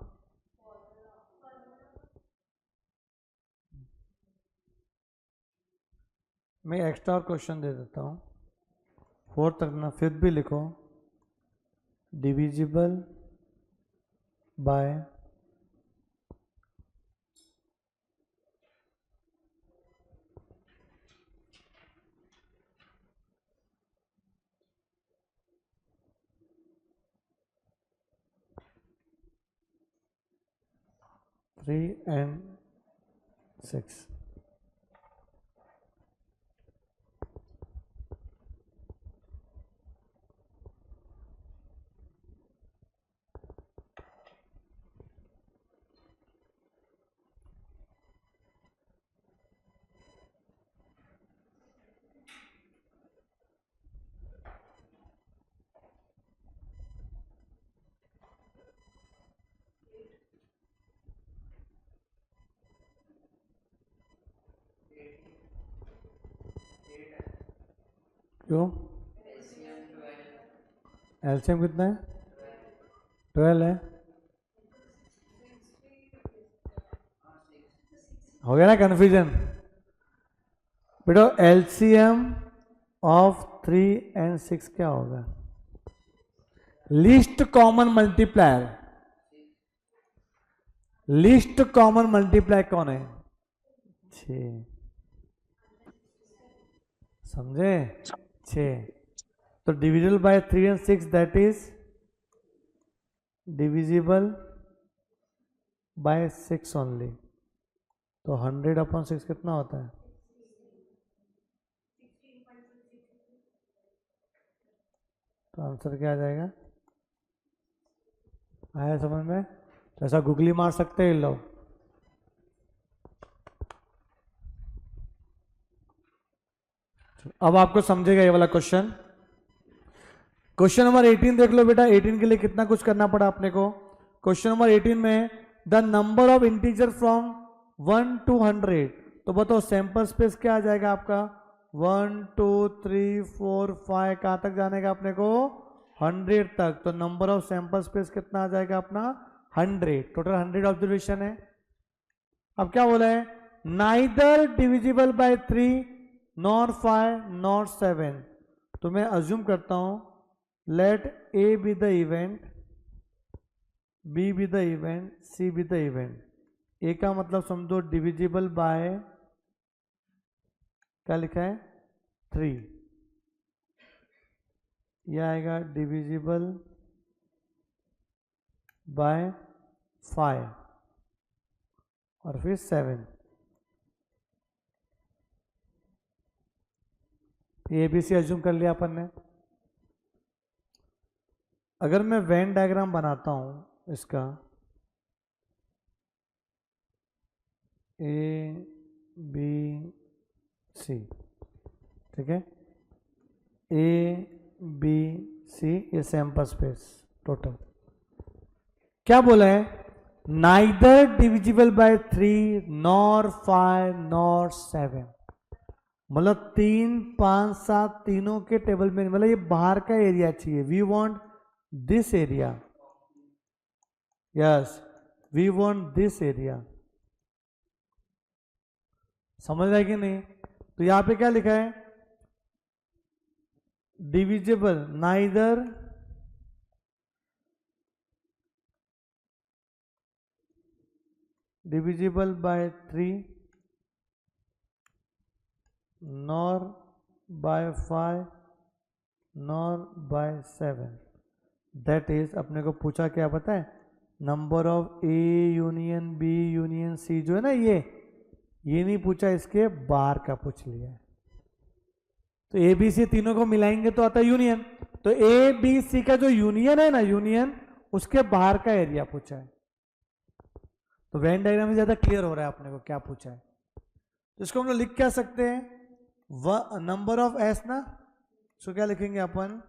मैं एक्स्ट्रा क्वेश्चन दे देता हूँ, फोर्थ तक ना, फिफ्थ भी लिखो। Divisible by three and six. क्यों? एलसीएम कितना है? 12 है। हो गया ना कंफ्यूजन बेटा? एलसीएम ऑफ 3 एंड 6 क्या होगा? Least common multiplier, least common multiplier कौन है? 6, समझे? 6, तो divisible by 3 and 6 that is divisible bye 6 only, तो 100/6 कितना होता है? तो आंसर क्या आ जाएगा? आया समझ में? तो ऐसा गूगली मार सकते हैं लोग। अब आपको समझेगा ये वाला क्वेश्चन। क्वेश्चन नंबर 18 देख लो बेटा, 18 के लिए कितना कुछ करना पड़ा अपने को। क्वेश्चन नंबर 18 में the number of integer from 1 to 100, तो बताओ सैंपल स्पेस क्या आ जाएगा आपका? 1 2 3 4 5, कहां तक जाने का अपने को? 100 तक, तो नंबर ऑफ सैंपल स्पेस कितना आ जाएगा अपना? 100, टोटल 100 ऑब्जर्वेशन है। अब क्या बोला है? Neither divisible by 3 not 5 not 7, तो मैं अज्यूम करता हूं let A be the event, B be the event, C be the event. A का मतलब समझो डिविजिबल बाय, क्या लिखा है? 3, यह आएगा डिविजिबल बाय 5 और फिर 7। ए बी सी अज्यूम कर लिया अपन ने। अगर मैं वेन डायग्राम बनाता हूं इसका, ए बी सी, ठीक है, ए बी सी, ये सैंपल स्पेस टोटल। क्या बोला है? Neither divisible by 3 nor 5 nor 7, मतलब 3 5 7 तीनों के टेबल में, मतलब ये बाहर का एरिया चाहिए। We want this area, yes we want this area. समझ रहा है कि नहीं? तो यहां पे क्या लिखा है? Divisible neither divisible by 3 nor by 5 nor by 7। That is, अपने को पूछा क्या पता है? Number of A union B union C जो है ना, ये नहीं पूछा, इसके बाहर का पूछ लिया है। तो ए बी सी तीनों को मिलाएंगे तो आता है यूनियन। तो ए बी सी का जो यूनियन है ना, यूनियन, उसके बाहर का एरिया पूछा है। तो वेन डायग्राम में ज्यादा क्लियर हो रहा है अपने को क्या पूछा है। तो इसको हम लोग लिख क्या सकते हैं? नंबर ऑफ एस ना, सो क्या लिखेंगे अपन?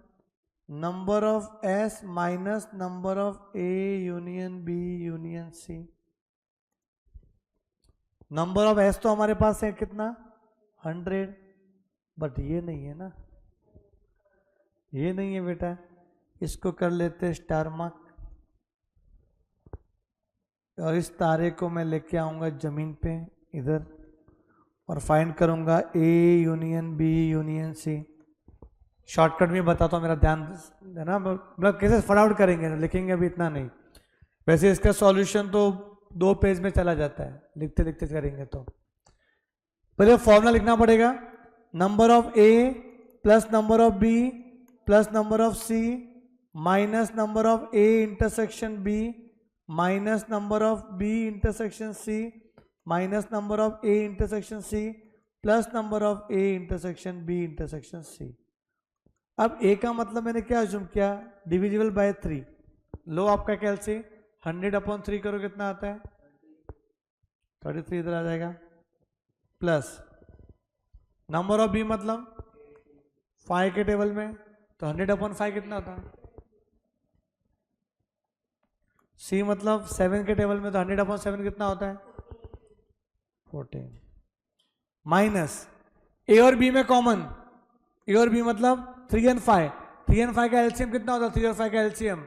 Number of S minus number of A union B union C. Number of S तो हमारे पास है कितना? 100, बट ये नहीं है ना, ये नहीं है बेटा। इसको कर लेते स्टार मार्क, और इस तारे को मैं लेके आऊंगा जमीन पे इधर, और फाइंड करूंगा A union B union C. Shortcut में बताता हूँ, मेरा ध्यान देना, मतलब कैसे फटाफट करेंगे, लिखेंगे अभी इतना नहीं। वैसे इसका सॉल्यूशन तो 2 पेज में चला जाता है, लिखते लिखते करेंगे तो। पहले फॉर्मूला लिखना पड़ेगा, number of A plus number of B plus number of C minus number of A intersection B minus number of B intersection C minus number of A intersection C plus number of A intersection B intersection C. अब A का मतलब मैंने क्या assume किया? Divisible by 3। लो आपका कैलसी 100/3 करो, कितना आता है? 33 इधर आ जाएगा, प्लस नंबर ऑफ बी मतलब 5 के टेबल में, तो 100/5 कितना होता है? सी मतलब 7 के टेबल में, तो 100/7 कितना होता है? 14, माइनस ए और बी में कॉमन, ए और बी मतलब 3 और 5, 3 और 5 का एलसीएम कितना होता है? 3 और 5 का एलसीएम,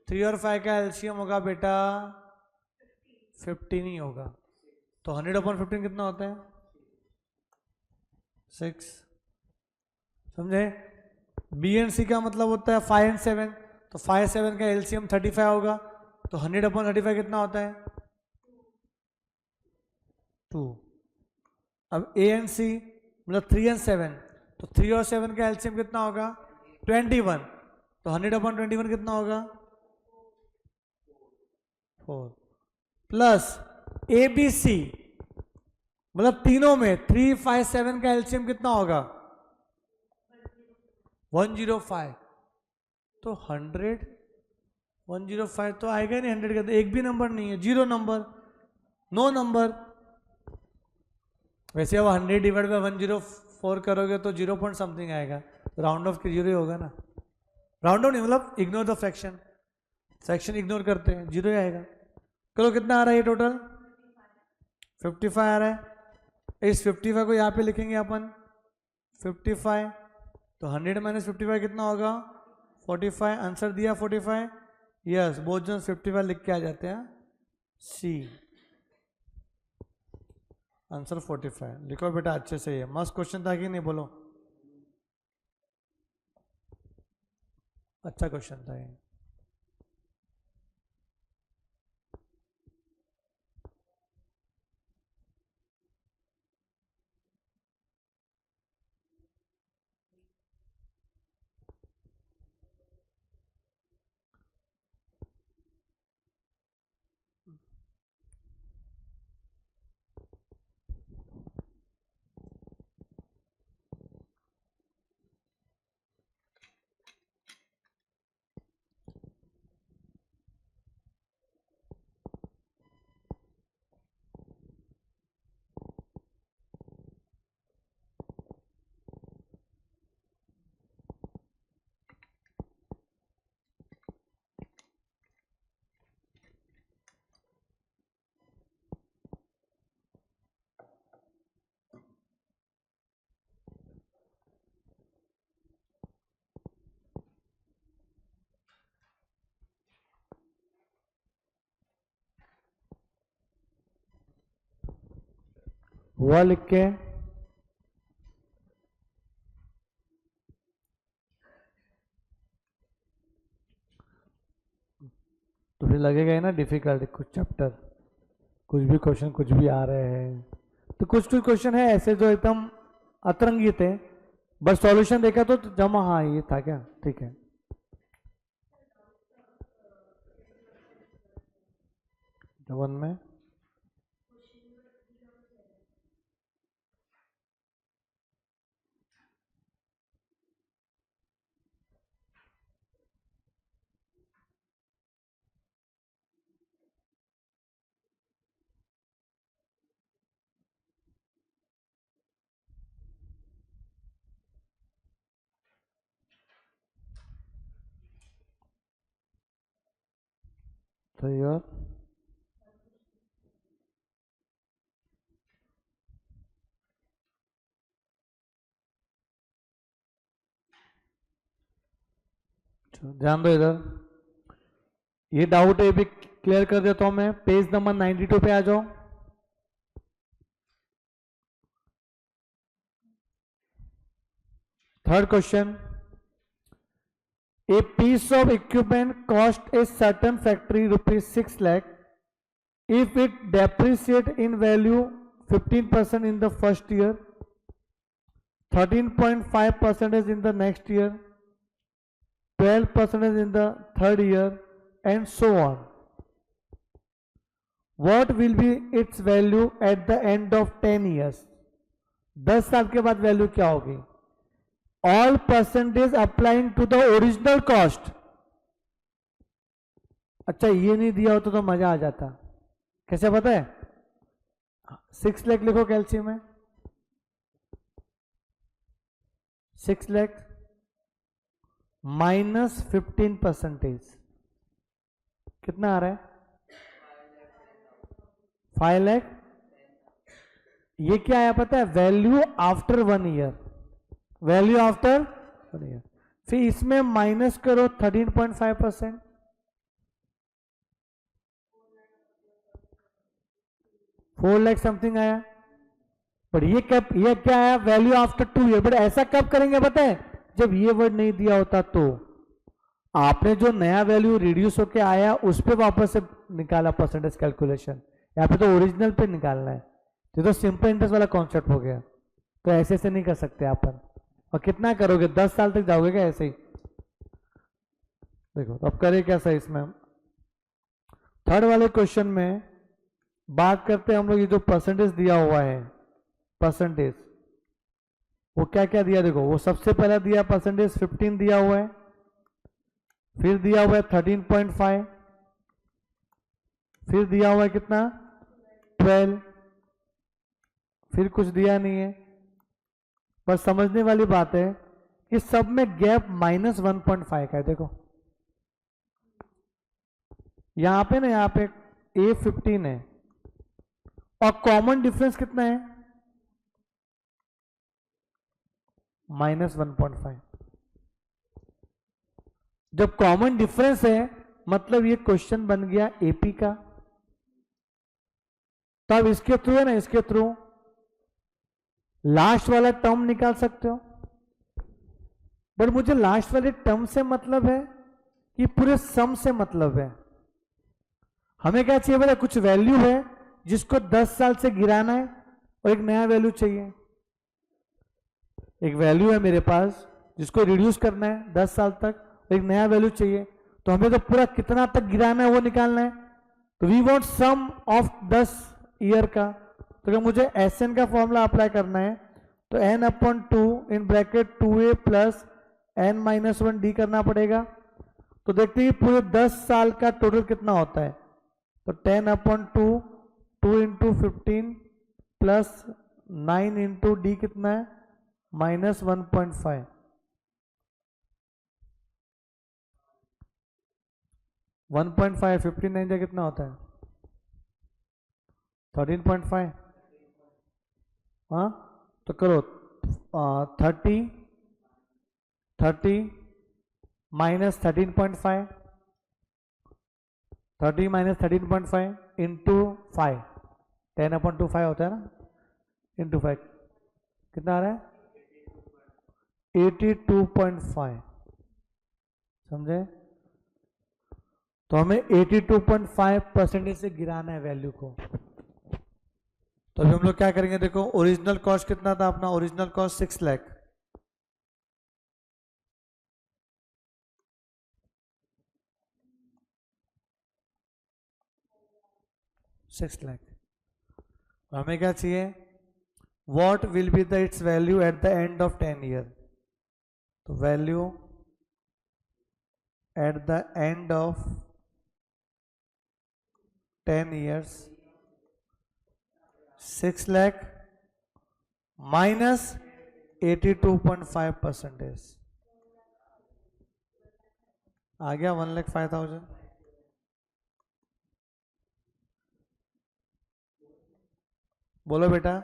3 और 5 का एलसीएम होगा बेटा 15 ही होगा। तो 100/15 कितना होता है? 6। समझे? बी एंड सी का मतलब होता है 5 और 7, तो 5 7 का एलसीएम 35 होगा, तो 100/35 कितना होता है? 2। अब ए एंड सी मतलब 3 और 7, तो 3 और 7 का एलसीएम कितना होगा? 21, तो 100/21 कितना होगा? 4, प्लस ए बी सी मतलब तीनों में 3 5 7 का एलसीएम कितना होगा? 105, तो 100 105 तो आएगा नहीं 100 का, तो एक भी नंबर नहीं है, 0 नंबर, नो नंबर। वैसे अब 100/104 करोगे तो 0 पॉइंट समथिंग आएगा, तो राउंड ऑफ के 0 ही होगा ना। राउंड ऑफ नहीं, मतलब ignore the fraction, fraction ignore करते हैं, 0 ही आएगा। करो कितना आ रहा है ये टोटल? 55 आ रहा है। इस 55 को यहाँ पे लिखेंगे अपन 55, तो 100 माइनस 55 कितना होगा? 45। आंसर दिया 45, यस बोथ जन 55 लिख के आ जाते हैं। सी आंसर 45 लिखो बेटा अच्छे से, ये मस्त क्वेश्चन था कि नहीं? बोलो, अच्छा क्वेश्चन था ये। हुआ लिख के तो फिर लगेगा ही ना डिफिकल्ट, कुछ चैप्टर कुछ भी क्वेश्चन कुछ भी आ रहे हैं। तो कुछ कुछ क्वेश्चन है ऐसे जो एकदम अतरंगी थे, बस सॉल्यूशन देखा तो जमा, हाँ ये था क्या, ठीक है। वन में तो यार ध्यान दो इधर, ये डाउट है भी क्लियर कर देता हूं मैं। पेज नंबर 92 पे आ जाओ। Third question, a piece of equipment cost a certain factory ₹6 lakh if it depreciate in value 15% in the first year, 13.5% in the next year, 12% in the third year, and so on. What will be its value at the end of 10 years? 10 साल के बाद value क्या होगी? All percentage applying to the original cost. अच्छा ये नहीं दिया होता तो मजा आ जाता। कैसे पता है? 6 लाख लिखो कैल्शियम में, 6 लाख माइनस 15%, कितना आ रहा है? 5 लाख। ये क्या आया पता है? Value after 1 year, value after 1 year. फिर इसमें माइनस करो 13.5%, 4 लाख समथिंग आया। पर ये कब, ये क्या आया? Value after 2 year. बट ऐसा कब करेंगे पता है? जब ये वर्ड नहीं दिया होता तो आपने जो नया वैल्यू रिड्यूस होके आया उस पर वापस से निकाला परसेंटेज कैलकुलेशन। यहाँ पे तो ओरिजिनल पे निकालना है। तो सिंपल इंटरेस्ट वाला कॉन्सेप्ट हो गया। तो ऐसे से नहीं कर सकते अपन। और कितना करोगे? 10 साल तक जाओगे क्या ऐसे ही? देखो तो अब करें क्या सही इसमें। थर्ड वाले क्वेश्चन में बात करते हैं हम लोग, ये जो परसेंटेज दिया हुआ है, परसेंटेज वो क्या क्या दिया देखो। वो सबसे पहला दिया परसेंटेज 15 दिया हुआ है, फिर दिया हुआ है 13.5, फिर दिया हुआ है कितना? 12, फिर कुछ दिया नहीं है। पर समझने वाली बात है कि सब में गैप -1.5 का है। देखो यहां पे ना, यहां पे A15 है और कॉमन डिफरेंस कितना है? -1.5। जब कॉमन डिफरेंस है मतलब ये क्वेश्चन बन गया एपी का। तब इसके थ्रू है ना, इसके थ्रू लास्ट वाला टर्म निकाल सकते हो। बट मुझे लास्ट वाले टर्म से मतलब है कि पूरे सम से मतलब है। हमें क्या चाहिए बोला? कुछ वैल्यू है जिसको 10 साल से गिराना है और एक नया वैल्यू चाहिए। एक वैल्यू है मेरे पास जिसको रिड्यूस करना है 10 साल तक, एक नया वैल्यू चाहिए। तो हमें तो पूरा कितना तक गिराना है वो निकालना है। तो we want sum of 10 year का। तो अगर मुझे एसएन का फॉर्मूला अप्लाई करना है तो n/2 in bracket 2a plus n-1d करना पड़ेगा। तो देखते हैं पूरे 10 साल का टोटल कितना होता है। तो 10/2 2 इंटू 15 प्लस 9 इंटू डी कितना है? -1.5। 1.5 59 जा कितना होता है? 13.5। हाँ तो करो 30 माइनस 13.5, 30 माइनस 13.5 इंटू 5, 10/2 5 होता है ना। इंटू 5 कितना आ रहा है 82.5। समझे? तो हमें 82.5% से गिराना है वैल्यू को। तो अभी हम लोग क्या करेंगे, देखो ओरिजिनल कॉस्ट कितना था अपना, ओरिजिनल कॉस्ट 6 लाख, हमें क्या चाहिए, what will be the its value at the end of 10 year. तो value at the end of 10 years 6 lakh minus 82.5% आ गया 1,05,000। बोलो बेटा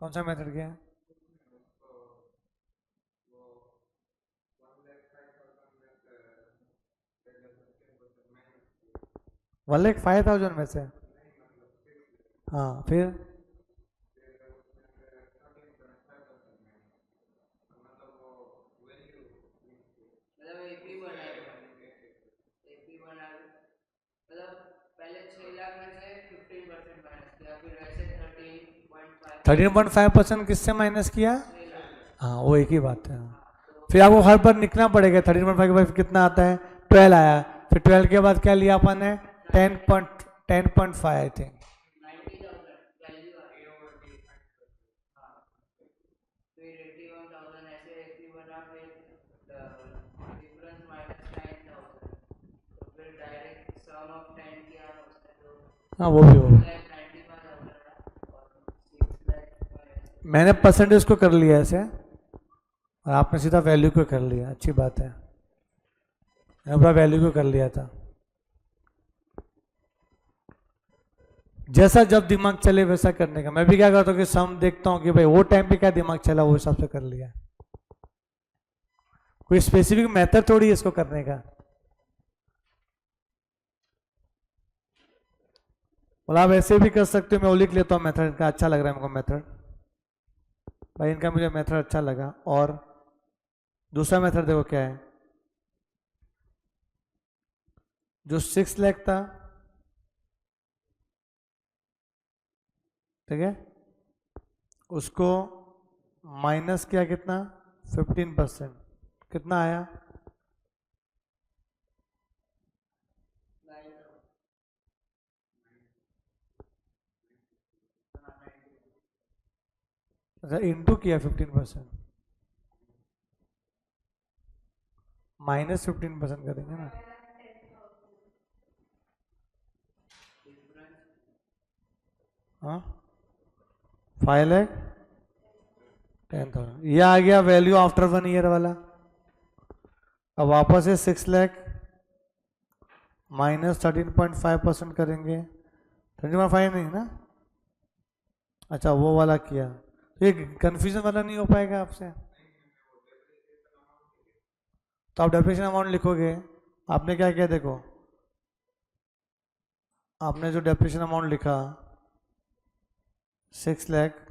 कौन सा मेथड क्या है? 1,05,000 में से, हाँ फिर पहले 6 लाख में से 15% माइनस किया, फिर वैसे 13.5% किससे माइनस किया? हाँ वो एक ही बात है। फिर आपको हर बार लिखना पड़ेगा 13.5 कितना आता है, 12 आया, फिर 12 के बाद क्या लिया अपन ने 10.5 आई थिंक। हाँ वो भी होगा, मैंने परसेंटेज को कर लिया ऐसे और आपने सीधा वैल्यू को कर लिया, अच्छी बात है, मैंने वैल्यू को कर लिया था। जैसा जब दिमाग चले वैसा करने का। मैं भी क्या करता हूँ कि सम देखता हूँ कि भाई वो टाइम पे क्या दिमाग चला, वो हिसाब से कर लिया, कोई स्पेसिफिक मेथड थोड़ी है इसको करने का। बोला आप ऐसे भी कर सकते हो, मैं वो लिख लेता हूँ मेथड, इनका अच्छा लग रहा है हमको मेथड, भाई इनका मुझे मेथड अच्छा लगा। और दूसरा मेथड देखो क्या है, जो 6 लाख था, ठीक है, उसको माइनस किया कितना 15%, कितना आया? अच्छा इंटू किया 15%, -15% करेंगे ना। हाँ 5,10,000 ये आ गया वैल्यू आफ्टर 1 ईयर वाला। अब वापस से 6 लाख -13.5% करेंगे, 13.5 नहीं ना, अच्छा वो वाला किया, तो ये कंफ्यूजन वाला नहीं हो पाएगा आपसे। तो आप डेप्रिसिएशन अमाउंट लिखोगे, आपने क्या किया देखो, आपने जो डेप्रिसिएशन अमाउंट लिखा 6 लाख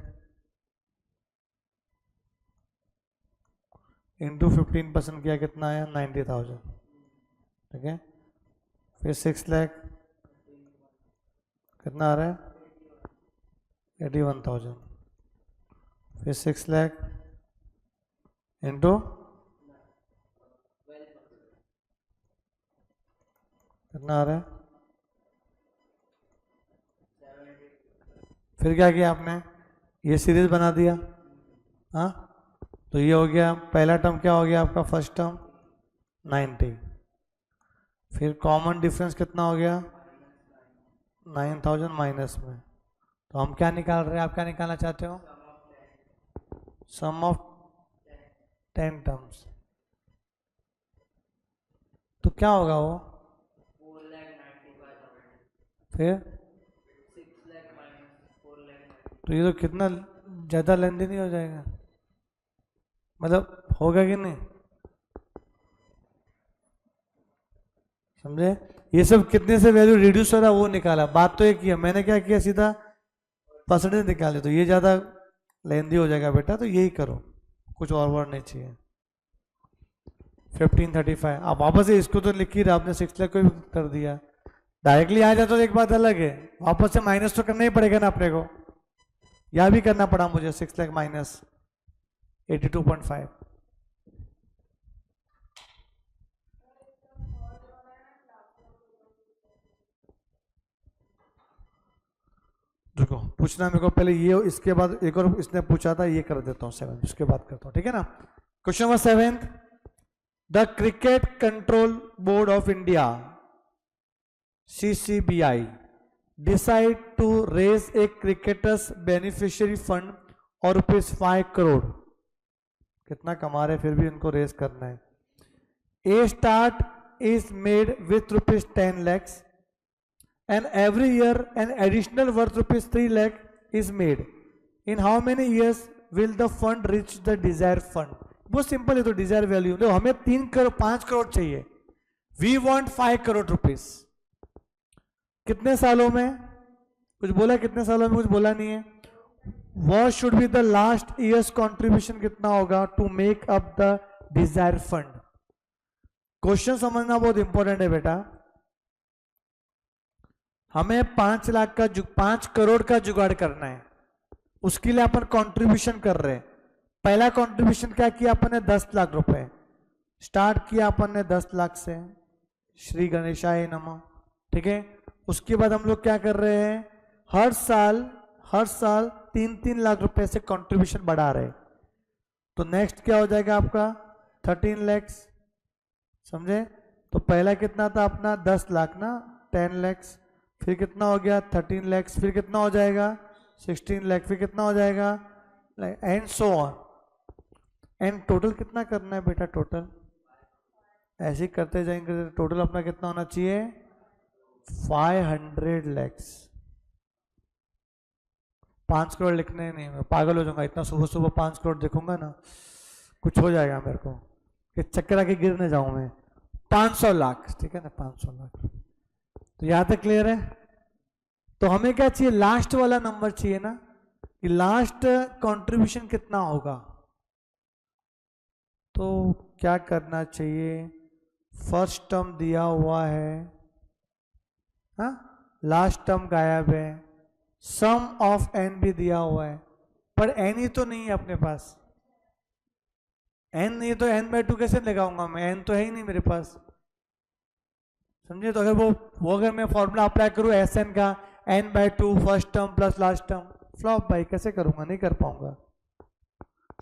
इंटू 15% किया, कितना आया 90,000, ठीक है। फिर 6 लाख कितना आ रहा है 81,000, फिर 6 लाख इंटू कितना आ रहा है, फिर क्या किया आपने, ये सीरीज बना दिया, हाँ तो ये हो गया पहला टर्म, क्या हो गया आपका फर्स्ट टर्म 90, फिर कॉमन डिफरेंस कितना हो गया 9,000 माइनस में। तो हम क्या निकाल रहे हैं, आप क्या निकालना चाहते हो, सम ऑफ 10 टर्म्स, तो क्या होगा वो, फिर तो ये तो कितना ज़्यादा लेंदी नहीं हो जाएगा, मतलब होगा कि नहीं, समझे? ये सब कितने से वैल्यू रिड्यूस हो रहा है वो निकाला, बात तो एक ही है। मैंने क्या किया, सीधा परसेंटेज निकाले, तो ये ज़्यादा लेंदी हो जाएगा बेटा, तो यही करो, कुछ और वर्ड नहीं चाहिए। 1535 आप वापस से इसको तो लिख ही रहा, आपने 6 लाख को भी कर दिया, डायरेक्टली आ जाता तो एक बात अलग है, वापस से माइनस तो करना ही पड़ेगा ना अपने को, या भी करना पड़ा मुझे 6 लाख माइनस 82.5। देखो पूछना मेरे को पहले ये, इसके बाद एक और इसने पूछा था, ये कर देता हूँ 7, उसके बाद करता हूँ, ठीक है ना। Question number 7, the cricket control board of India CCBI decide to raise a cricketers beneficiary fund और ₹5 करोड़, कितना कमा रहे फिर भी इनको रेस करना है। A start is made with ₹10 lakhs and every year an additional worth ₹3 lakh is made. In how many years will the fund reach the desired fund? बहुत सिंपल है, तो डिजायर वैल्यू देखो, हमें 5 करोड़ चाहिए, वी वांट 5 करोड़ रुपीस, कितने सालों में, कुछ बोला कितने सालों में, कुछ बोला नहीं है। What should be the last years contribution कितना होगा to make up the desire fund. Question समझना बहुत इंपॉर्टेंट है बेटा, हमें 5 लाख का 5 करोड़ का जुगाड़ करना है, उसके लिए अपन कंट्रीब्यूशन कर रहे हैं। पहला कंट्रीब्यूशन क्या किया अपन ने, 10 लाख रुपए स्टार्ट किया अपन ने 10 लाख से, श्री गणेशाय नमः, ठीक है। उसके बाद हम लोग क्या कर रहे हैं, हर साल 3-3 लाख रुपए से कंट्रीब्यूशन बढ़ा रहे, तो नेक्स्ट क्या हो जाएगा आपका 13 लैक्स, समझे। तो पहला कितना था अपना 10 लाख ना, 10 लैक्स, फिर कितना हो गया 13 लैक्स, फिर कितना हो जाएगा 16 लाख, फिर कितना हो जाएगा and so on, and total कितना करना है बेटा, टोटल ऐसे ही करते जाएंगे, टोटल अपना कितना होना चाहिए 500 लैक्स। 5 करोड़ लिखने नहीं, मैं पागल हो जाऊंगा, इतना सुबह सुबह 5 करोड़ देखूंगा ना, कुछ हो जाएगा मेरे को, कि चक्कर आके गिर न जाऊं मैं। 500 लाख, ठीक है ना, 500 लाख, तो यहां तक क्लियर है। तो हमें क्या चाहिए, लास्ट वाला नंबर चाहिए ना, कि लास्ट कंट्रीब्यूशन कितना होगा। तो क्या करना चाहिए, फर्स्ट टर्म दिया हुआ है, हाँ, लास्ट टर्म गायब है, सम ऑफ एन भी दिया हुआ है, पर एन ही तो नहीं है अपने पास, एन नहीं तो n/2 कैसे लगाऊंगा मैं, एन तो है ही नहीं मेरे पास, समझे। तो अगर वो अगर मैं फॉर्मूला अप्लाई करूं Sn का, n/2 first term plus last term, flop भाई, कैसे करूंगा, नहीं कर पाऊंगा,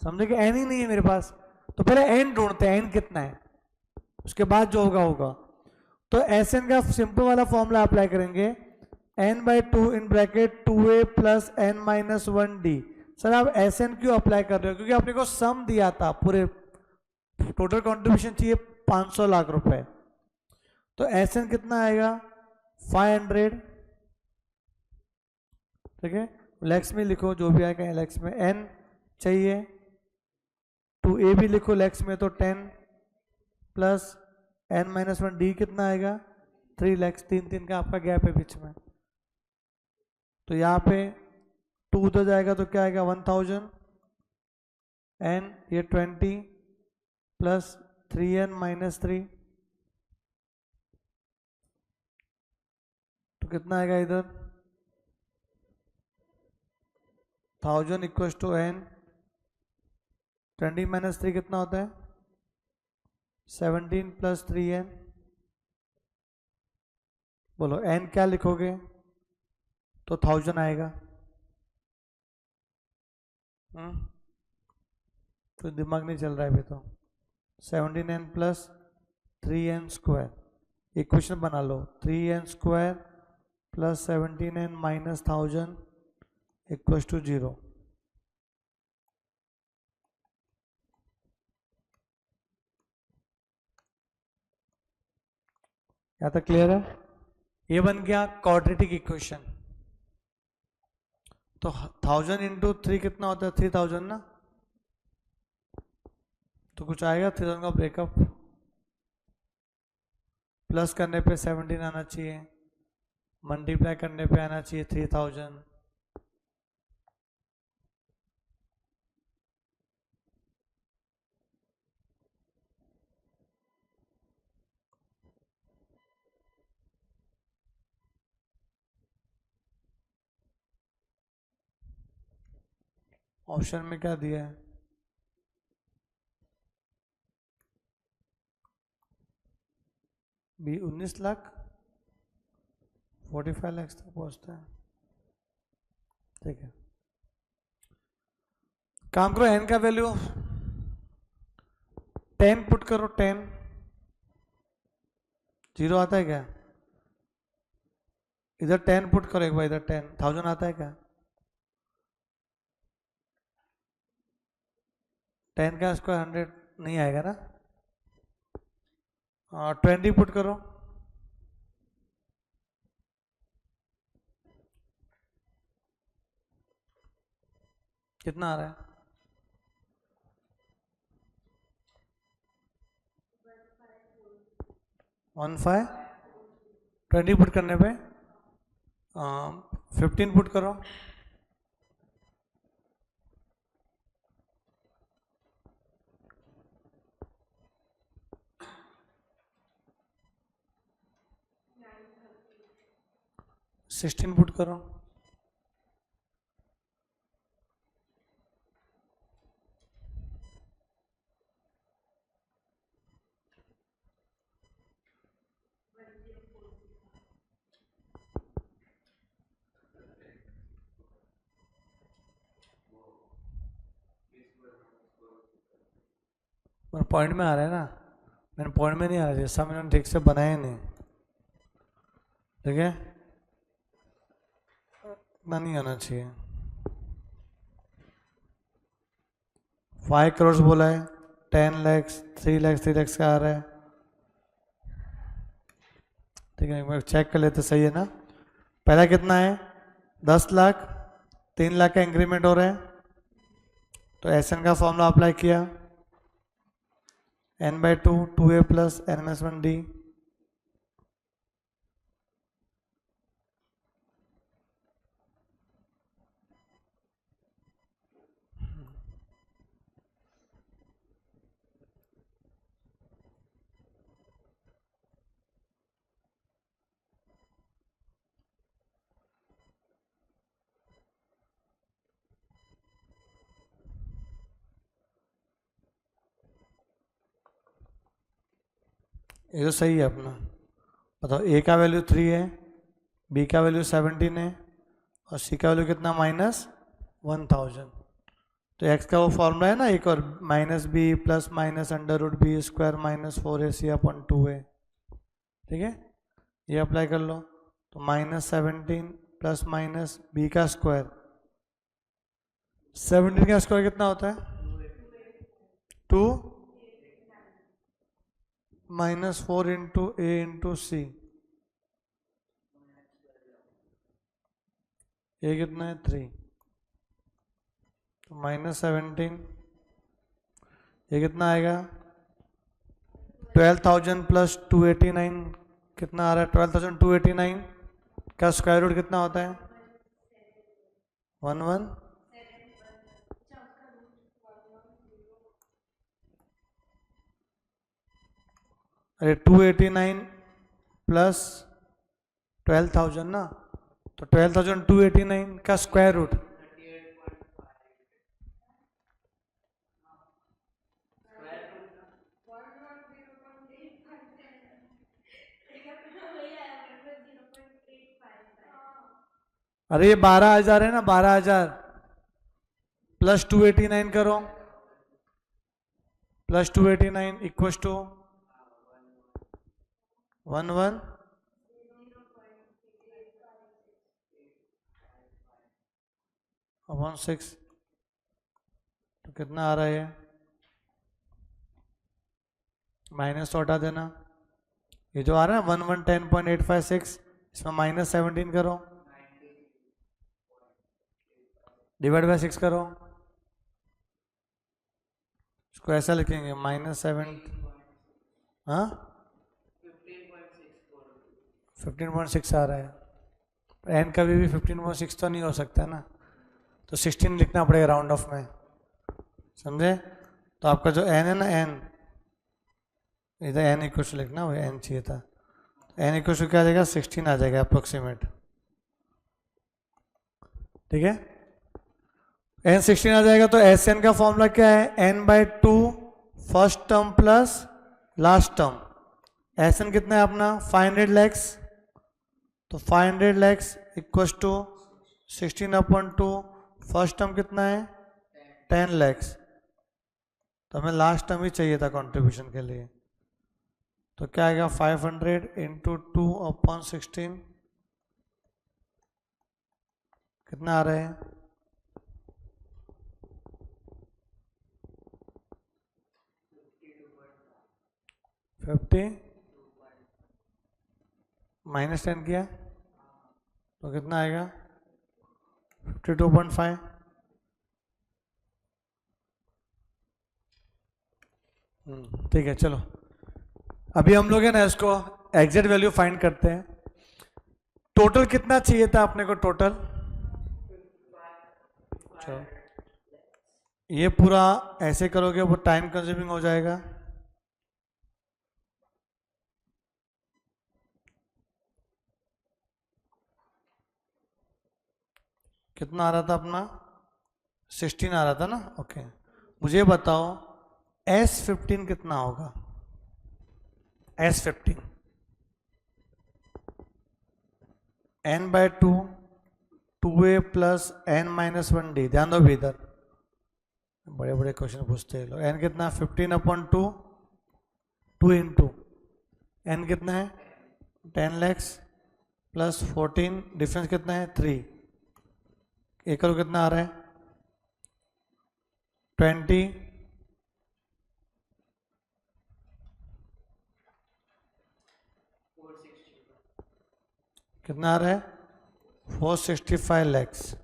समझे कि एन ही नहीं है मेरे पास। तो पहले एन ढूंढते हैं, एन कितना है, उसके बाद जो होगा होगा। तो Sn का सिंपल वाला फॉर्मूला अप्लाई करेंगे, n/2 in bracket 2a plus n-1d। Sir आप Sn क्यों अप्लाई कर रहे हो, क्योंकि आपने को सम दिया था, पूरे टोटल कंट्रीब्यूशन चाहिए 500 लाख रुपए, तो Sn कितना आएगा 500, ठीक है। लैक्स में लिखो जो भी आएगा, लैक्स में n चाहिए, 2a भी लिखो लैक्स में, तो 10 प्लस n-1d कितना आएगा 3 लैक्स, 3 का आपका गैप है बीच में, तो यहाँ पे 2 उधर जाएगा तो क्या आएगा 1000 n, ये 20 प्लस 3n-3, तो कितना आएगा इधर 1000 इक्वल्स टू n, 20-3 कितना होता है 17 प्लस 3n, बोलो n क्या लिखोगे, तो 1000 आएगा। तो दिमाग नहीं चल रहा है अभी तो। 17n plus 3n square, equation बना लो, 3n square plus 17n minus 1000 equals to 0। यहाँ तक क्लियर है। ये बन गया क्वाड्रेटिक इक्वेशन। तो 1000 इंटू 3 कितना होता है 3000 ना, तो कुछ आएगा 3000 का ब्रेकअप, प्लस करने पे 17 आना चाहिए, मल्टीप्लाई करने पे आना चाहिए 3000। ऑप्शन में क्या दिया है? बी 19 लाख 45 लाख तक पहुंचता है। ठीक है, काम करो, एन का वैल्यू 10 पुट करो, 10 जीरो आता है क्या? इधर 10 पुट करो एक बार, इधर 10,000 आता है क्या? 10 का स्क्वायर 100 नहीं आएगा ना। 20 पुट करो, कितना आ रहा है? 15। 20 पुट करने पे 15 पुट करो, सिक्सटीन पुट करो, पॉइंट में आ रहा है ना। मैंने पॉइंट में नहीं आ रहा, जैसा मैंने ठीक से बनाया नहीं। ठीक है, इतना नहीं आना चाहिए। 5 करोड़ बोला है, 10 लाख 3 लाख 3 लाख का आ रहा है। ठीक है, एक बार चेक कर लेते, सही है ना। पहला कितना है? 10 लाख, 3 लाख का इंक्रीमेंट हो रहा है, तो एस एन का फॉर्मूला अप्लाई किया, n/2 2a प्लस n-1d। ये तो सही है अपना। बताओ, ए का वैल्यू 3 है, बी का वैल्यू 17 है, और सी का वैल्यू कितना? -1000। तो एक्स का वो फॉर्मूला है ना एक और, -b plus minus √b square -4ac/2a। ठीक है, ये अप्लाई कर लो, तो -17 प्लस माइनस बी का स्क्वायर, 17 का स्क्वायर कितना होता है? 2 -4 इंटू ए इंटू सी, ये कितना है? 3। तो -17, ये कितना आएगा? 12,000 प्लस 289, कितना आ रहा है? 12,289 का स्क्वायर रूट कितना होता है? 11। अरे 289 प्लस 12,000 ना, तो 12,289 का स्क्वायर रूट, अरे ये 12,000 है ना, 12,000 प्लस 289 करो, प्लस 289 इक्वल टू 11 अपॉन 6। तो कितना आ रहा है? माइनस तो हटा देना, ये जो आ रहा है 1110.856, इसमें -17 करो, डिवाइड बाय 6 करो, इसको ऐसा लिखेंगे -7। हाँ 15.6 आ रहा है, एन कभी भी 15.6 तो नहीं हो सकता ना, तो 16 लिखना पड़ेगा राउंड ऑफ में, समझे? तो आपका जो एन है ना, एन इधर एन इक्वल टू लिखना, वो एन चाहिए था, एन इक्वल टू क्या आ जाएगा, 16 आ जाएगा अप्रोक्सीमेट, ठीक है? एन 16 आ जाएगा, तो एस एन का फॉर्मूला क्या है, n by two first term plus last term. S n कितना है अपना 500 लैक्स, तो 500 lakhs equal to 16/2, first term कितना है 10 लैक्स, तो हमें लास्ट टर्म ही चाहिए था कंट्रीब्यूशन के लिए, तो क्या आएगा 500 इंटू 2/16, कितना आ रहा है 50 माइनस 10 किया तो कितना आएगा 52.5। ठीक है, चलो अभी हम लोग है ना इसको एग्जैक्ट वैल्यू फाइंड करते हैं। टोटल कितना चाहिए था अपने को टोटल, चलो ये पूरा ऐसे करोगे वो टाइम कंज्यूमिंग हो जाएगा, कितना आ रहा था अपना 16 आ रहा था ना, ओके। मुझे बताओ S15 कितना होगा, S15 n/2 2a plus n-1d, ध्यान दो भी इधर बड़े बड़े क्वेश्चन पूछते हैं लोग। n कितना 15/2, 2 इंटू n कितना है 10 लैक्स प्लस 14, डिफरेंस कितना है 3, एक करो कितना आ रहा है 20, कितना आ रहा है 465 लैक्स।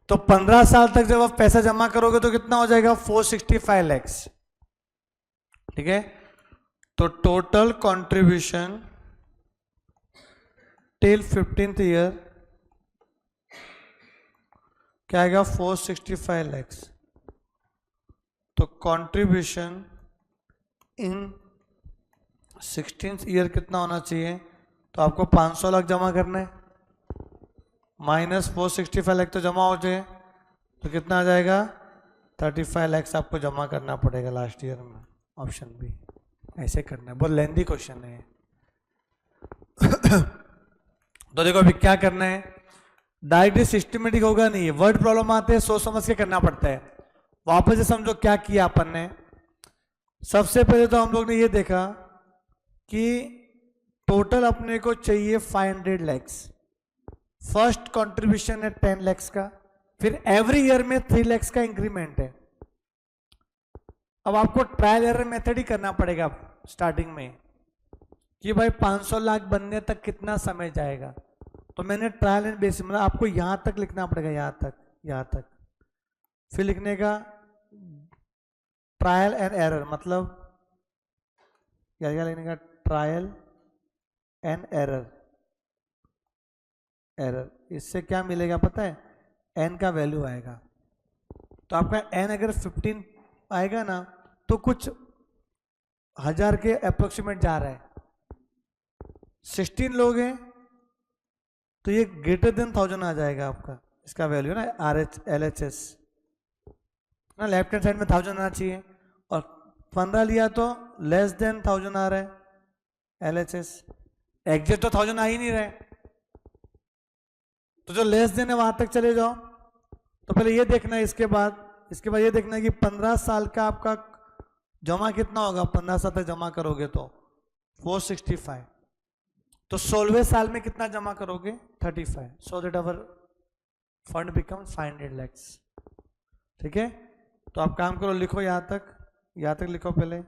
तो 15 साल तक जब आप पैसा जमा करोगे तो कितना हो जाएगा 465 लैक्स, ठीक है? तो total contribution till 15th year क्या आएगा 465 लैक्स। तो कंट्रीब्यूशन इन 16th ईयर कितना होना चाहिए, तो आपको 500 लाख जमा करना है, माइनस 465 लाख तो जमा हो जाए, तो कितना आ जाएगा 35 लैक्स आपको जमा करना पड़ेगा लास्ट ईयर में। ऑप्शन बी ऐसे करना है, बहुत लेंदी क्वेश्चन है। तो देखो अभी क्या करना है, डायरेक्टली सिस्टमेटिक होगा नहीं, वर्ड प्रॉब्लम आते हैं सोच समझ के करना पड़ता है। वापस से समझो क्या किया अपन ने। सबसे पहले तो हम लोग ने ये देखा कि टोटल अपने को चाहिए 500 लैक्स, फर्स्ट कंट्रीब्यूशन है 10 लैक्स का, फिर एवरी ईयर में 3 लैक्स का इंक्रीमेंट है। अब आपको ट्रायल एरर मेथड ही करना पड़ेगा स्टार्टिंग में कि भाई 500 लाख बनने तक कितना समय जाएगा। तो मैंने ट्रायल एंड बेसिस मतलब आपको यहां तक लिखना पड़ेगा, यहां तक, फिर लिखने का ट्रायल एंड एरर, मतलब क्या लिखने का ट्रायल एंड एरर, इससे क्या मिलेगा पता है, एन का वैल्यू आएगा। तो आपका एन अगर 15 आएगा ना तो कुछ हजार के अप्रोक्सीमेट जा रहा है, 16 लोग हैं तो ये ग्रेटर देन 1000 आ जाएगा आपका, इसका वैल्यू ना LHS ना, लेफ्ट हैंड साइड में 1000 आना चाहिए, और 15 लिया तो लेस देन 1000 आ रहा है LHS, एग्जैक्ट तो 1000 आ ही नहीं रहा है, तो जो लेस देन है वहां तक चले जाओ। तो पहले ये देखना है, इसके बाद ये देखना है कि 15 साल का आपका जमा कितना होगा, 15 साल तक जमा करोगे तो 465, तो 16वें साल में कितना जमा करोगे 35, so that our fund become 500 lakhs, ठीक है? तो आप काम करो, लिखो यहां तक लिखो पहले।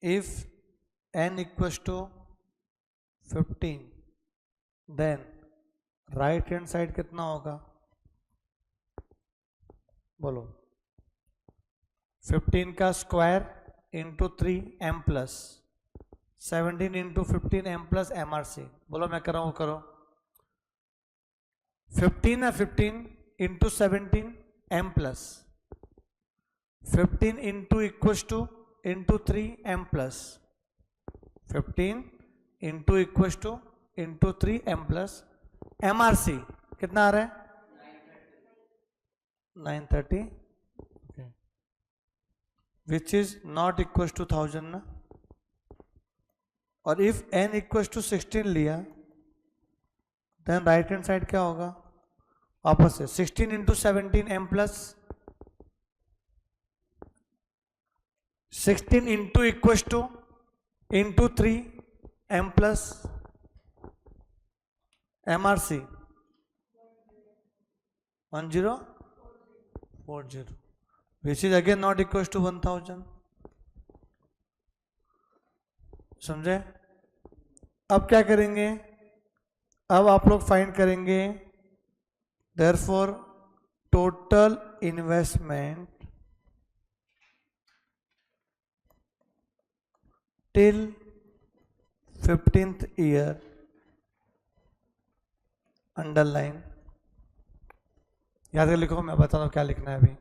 If n equals to 15 then right hand side कितना होगा? बोलो। 15 का square into 3 m plus 17 into 15 m plus MRC। बोलो मैं कर रहा हूँ, करो। 15 है, 15 into 17 m plus 15 into equals to into 3 m plus 15 into equals to into 3 m plus MRC कितना आ रहा है? 930 which is not equals to 1000 ना। और इफ n इक्वल्स टू 16 लिया देन राइट हैंड साइड क्या होगा? वापस से 16 into 17 m plus 16 into equals to into 3 m plus MRC 1040 which is again not equals to 1000। समझे? अब क्या करेंगे? अब आप लोग फाइंड करेंगे therefore total investment till 15th year underline. याद कर लिखो, मैं बताता हूँ क्या लिखना है अभी।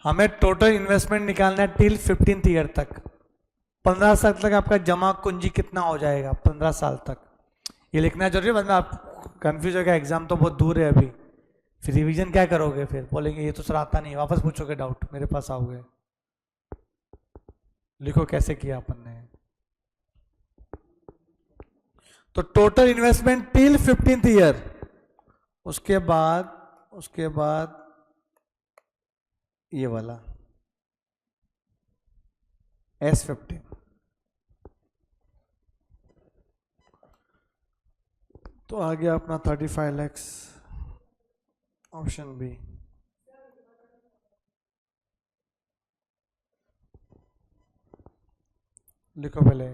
हमें टोटल इन्वेस्टमेंट निकालना है टिल 15th ईयर तक। 15 साल तक आपका जमा कुंजी कितना हो जाएगा? 15 साल तक ये लिखना जरूरी है, वरना आप कंफ्यूज हो गया। एग्जाम तो बहुत दूर है अभी, फिर रिवीजन क्या करोगे? फिर बोलेंगे ये तो सर आता नहीं, वापस पूछोगे डाउट, मेरे पास आओगे। लिखो कैसे किया अपन ने। तो total investment till 15th year, उसके बाद ये वाला S15। तो आ गया अपना 35 lakhs, ऑप्शन बी। लिखो पहले।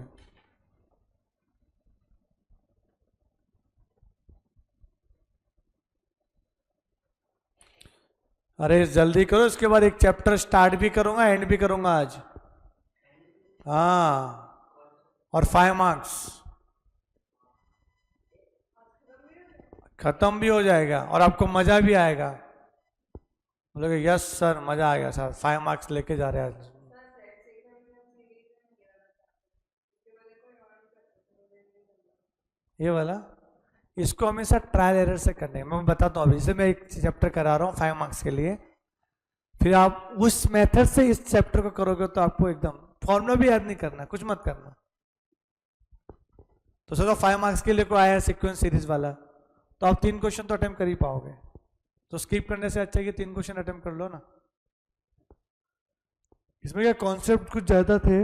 अरे जल्दी करो, इसके बाद एक चैप्टर स्टार्ट भी करूंगा, एंड भी करूंगा आज। हाँ, और 5 मार्क्स खत्म भी हो जाएगा और आपको मजा भी आएगा। बोलोगे यस सर मजा आ गया सर, 5 मार्क्स लेके जा रहे हैं आज। ये वाला इसको हमेशा ट्रायल एरर से करने है। मैं बताता हूँ अभी, जैसे मैं एक चैप्टर करा रहा हूँ 5 मार्क्स के लिए, फिर आप उस मेथड से इस चैप्टर को करोगे तो आपको एकदम फॉर्मूला भी याद नहीं करना, कुछ मत करना। तो सोचो 5 मार्क्स के लिए कोई आया सीक्वेंस सीरीज वाला, तो आप 3 क्वेश्चन तो अटेम्प्ट कर ही पाओगे। तो स्किप करने से अच्छा है कि 3 क्वेश्चन अटेम्प्ट कर लो ना। इसमें क्या कॉन्सेप्ट कुछ ज्यादा थे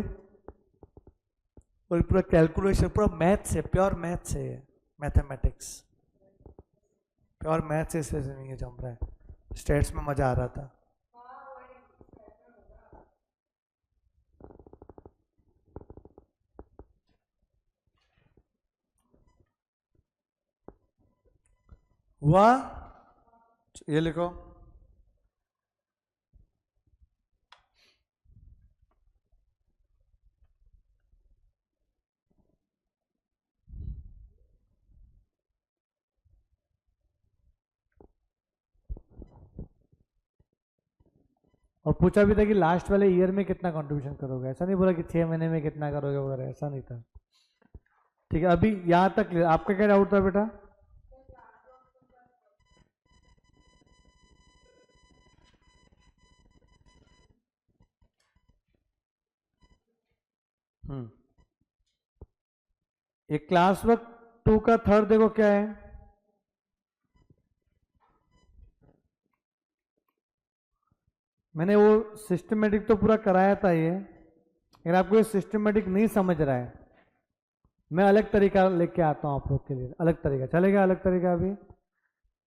और पूरा कैलकुलेशन, पूरा मैथ्स है, प्योर मैथ्स है, मैथमेटिक्स प्योर मैथ्स है, इसलिए नहीं जम रहा है। स्टेट्स में मजा आ रहा था। हुआ? ये लिखो और पूछा भी था कि लास्ट वाले ईयर में कितना कंट्रीब्यूशन करोगे। ऐसा नहीं बोला कि 6 महीने में कितना करोगे वगैरह, ऐसा नहीं था। ठीक है, अभी यहां तक आपका क्या डाउट था बेटा? एक क्लास वर्क 2 का थर्ड देखो क्या है। मैंने वो सिस्टमेटिक तो पूरा कराया था ये, अगर आपको ये सिस्टमेटिक नहीं समझ रहा है, मैं अलग तरीका लेके आता हूं आप लोग के लिए। अलग तरीका चलेगा? अलग तरीका अभी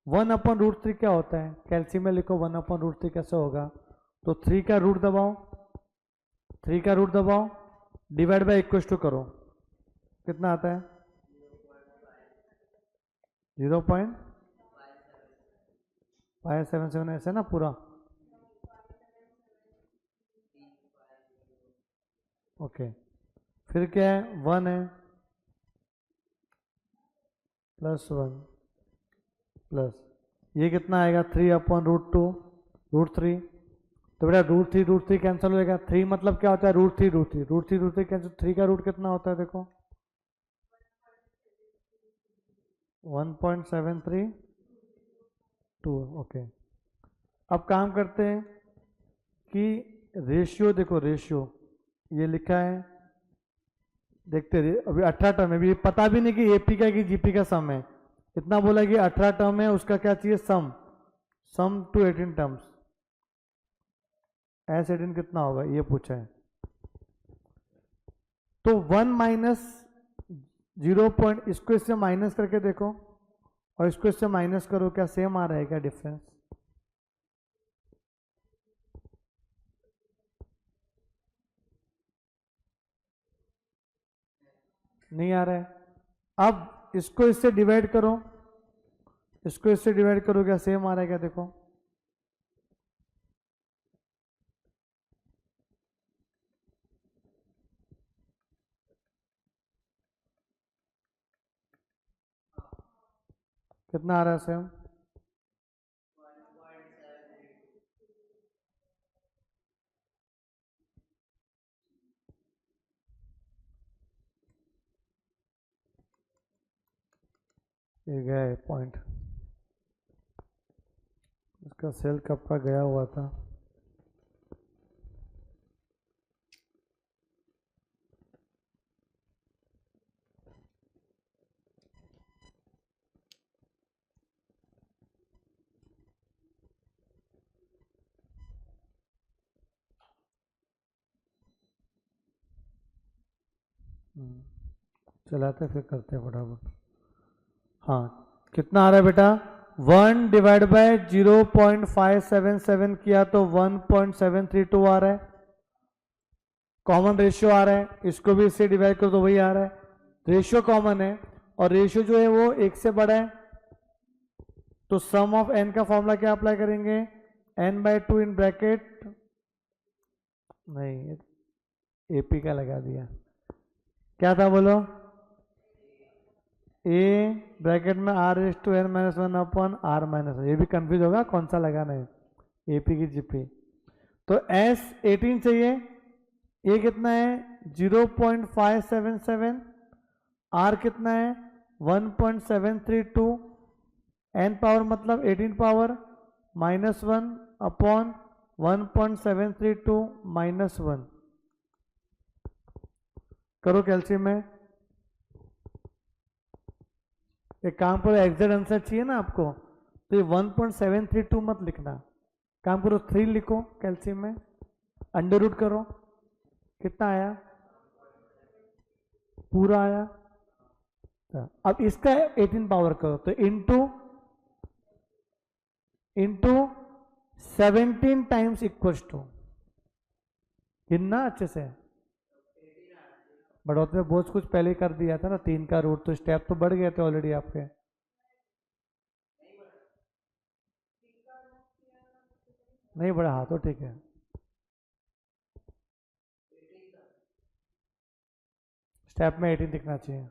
1/√3 क्या होता है? कैल्शियम में लिखो 1/√3 कैसे होगा? तो 3 का रूट दबाओ, 3 का रूट दबाओ, डिवाइड बाय इक्वल टू करो, कितना आता है? 0.577 ऐसे ना पूरा। ओके, फिर क्या है? 1 है, +1 प्लस ये कितना आएगा? 3/√2 √3। तो बेटा √3 कैंसिल हो जाएगा। 3 मतलब क्या होता है? √3 कैंसिल। 3 का रूट कितना होता है? देखो 1.732। ओके, अब काम करते हैं कि रेशियो, देखो रेशियो ये लिखा है, देखते रहिए। अभी 18 टर्म है, अभी पता भी नहीं कि एपी का कि जीपी का सम है। इतना बोला कि 18 टर्म है, उसका क्या चाहिए? सम टू 18 टर्म्स। S18 कितना होगा ये पूछा है। तो 1 माइनस 0 पॉइंट, इसको इससे माइनस करके देखो और इसको इससे माइनस करो, क्या सेम आ रहा है? क्या डिफरेंस? नहीं आ रहा है। अब इसको इससे डिवाइड करो, इसको इससे डिवाइड करो, क्या सेम आ रहा है? क्या देखो, कितना आ रहा है सेम? ये गया है पॉइंट, इसका सेल कब का गया हुआ था? चलाते फिर करते फटाफट। हाँ, कितना आ रहा है बेटा? 1 डिवाइड बाय 0.577 किया तो 1.732 आ रहा है। कॉमन रेशियो आ रहा है, इसको भी इससे डिवाइड करो तो वही आ रहा है। रेशियो कॉमन है और रेशियो जो है वो 1 से बड़ा है, तो सम ऑफ n का फॉर्मूला क्या अप्लाई करेंगे? n/2 इन ब्रैकेट, नहीं एपी का लगा दिया, क्या था बोलो? a ब्रैकेट में r⁻n−1/r-1। ये भी कंफ्यूज होगा कौन सा लगाना है, एपी की जीपी। तो S18 चाहिए, ये कितना है? 0.577, R कितना है? 1.732, n पावर मतलब 18 पावर -1/1.732 -1। करो कैल्शियम में, एक काम करो, एग्जैक्ट आंसर चाहिए ना आपको, तो ये 1.732 मत लिखना, काम करो 3 लिखो कैल्शियम में, अंडर रूट करो, कितना आया? पूरा आया। अब इसका 18 पावर करो तो इंटू 17 टाइम्स इक्वल्स टू, गिनना अच्छे से। बढ़ोतरी में बोझ कुछ पहले ही कर दिया था ना, 3 का रूट, तो स्टेप तो बढ़ गए थे ऑलरेडी आपके। नहीं बढ़ा, हाँ तो ठीक है। स्टेप में 18 दिखना चाहिए,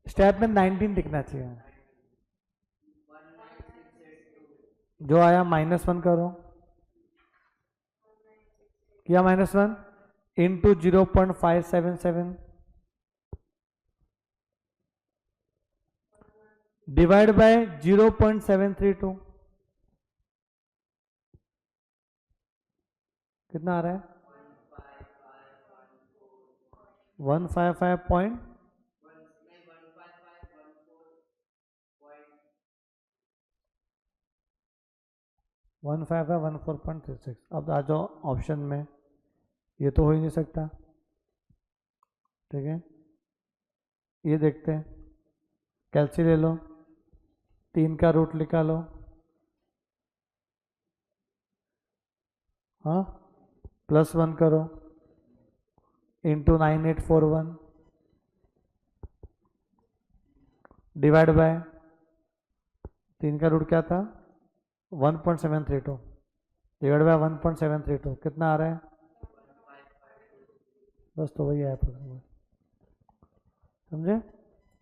स्टेप में 19 दिखना चाहिए। जो आया -1 करो, किया -1 इंटू 0.577 डिवाइड बाय 0.732, कितना आ रहा है? 155 पॉइंट 15514.36। अब आ जाओ ऑप्शन में, ये तो हो ही नहीं सकता, ठीक है। ये देखते हैं, कैल्सी ले लो, 3 का रूट निकालो, हाँ +1 करो, इंटू 9841 डिवाइड बाय 3 का रूट क्या था 1.732 डिवाइड बाय 1.732 कितना आ रहा है बस तो वही है समझे।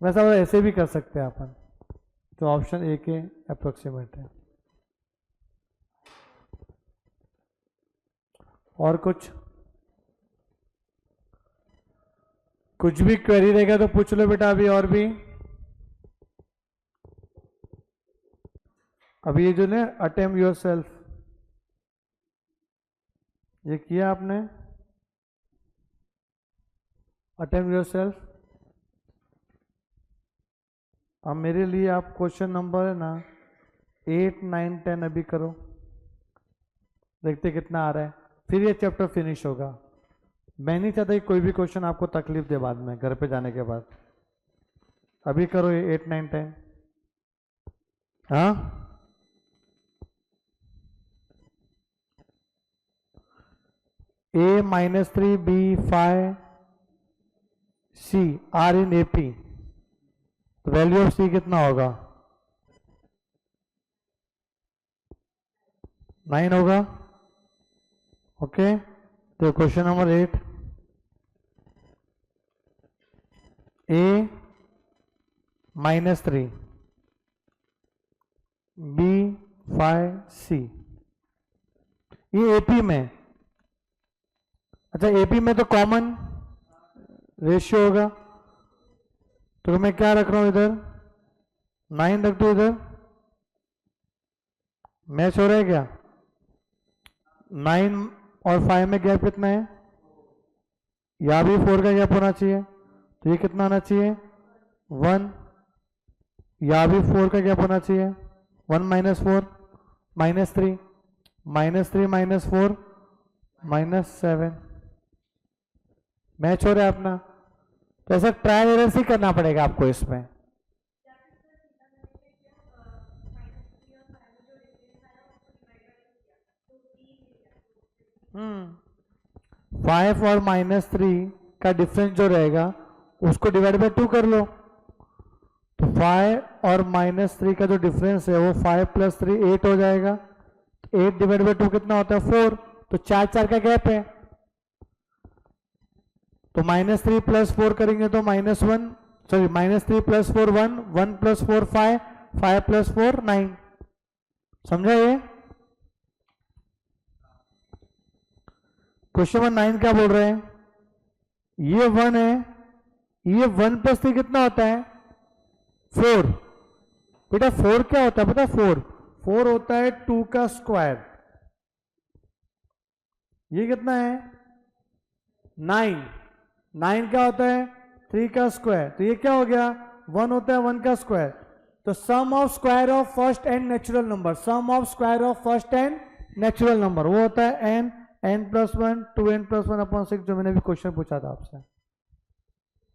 वैसा वो ऐसे भी कर सकते हैं अपन तो ऑप्शन ए के अप्रोक्सीमेट है। और कुछ भी क्वेरी रहेगा तो पूछ लो बेटा अभी और भी। अभी ये जो ने अटेम्प्ट योरसेल्फ ये किया आपने अटेम्प्ट योरसेल्फ। अब मेरे लिए आप क्वेश्चन नंबर है ना 8, 9, 10 अभी करो देखते कितना आ रहा है फिर ये चैप्टर फिनिश होगा। मैं नहीं चाहता कि कोई भी क्वेश्चन आपको तकलीफ दे बाद में घर पे जाने के बाद। अभी करो ये 8, 9, 10 हाँ A-3 B5 C R in AP तो वैल्यू ऑफ C कितना होगा 9 होगा। ओके तो क्वेश्चन नंबर 8 A-3 B5C ये AP में अच्छा AP में तो कॉमन रेशियो होगा तो मैं क्या रख रहा हूं इधर 9 रख दो इधर मैच हो रहा है क्या 9 और 5 में गैप कितना है या भी 4 का गैप होना चाहिए तो ये कितना आना चाहिए 1 या भी 4 का गैप होना चाहिए 1 -4 -3 -3 -4 -7 मैच हो रहा है अपना। तो ऐसा ट्रायल एरर ही करना पड़ेगा आपको इसमें। फाइव और -3 का डिफरेंस जो रहेगा उसको डिवाइड बाय 2 कर लो तो 5 और -3 का जो डिफरेंस है वो 5 + 3 8 हो जाएगा। 8 डिवाइड बाय 2 कितना होता है 4 तो 4 का गैप है तो -3 + 4 करेंगे तो -1 सॉरी -3 + 4 1 1 + 4 5 5 + 4 9 समझा ये। क्वेश्चन नंबर 9 क्या बोल रहे हैं ये 1 है ये 1 + 3 कितना होता है 4 बेटा 4 क्या होता है पता 4 होता है 2 का स्क्वायर ये कितना है 9 क्या होता है 3 का स्क्वायर तो ये क्या हो गया 1 होता है 1 का स्क्वायर तो sum of square of first n natural number sum of square of first n natural number वो होता है n + 1 2n + 1/6 जो मैंने भी क्वेश्चन पूछा था आपसे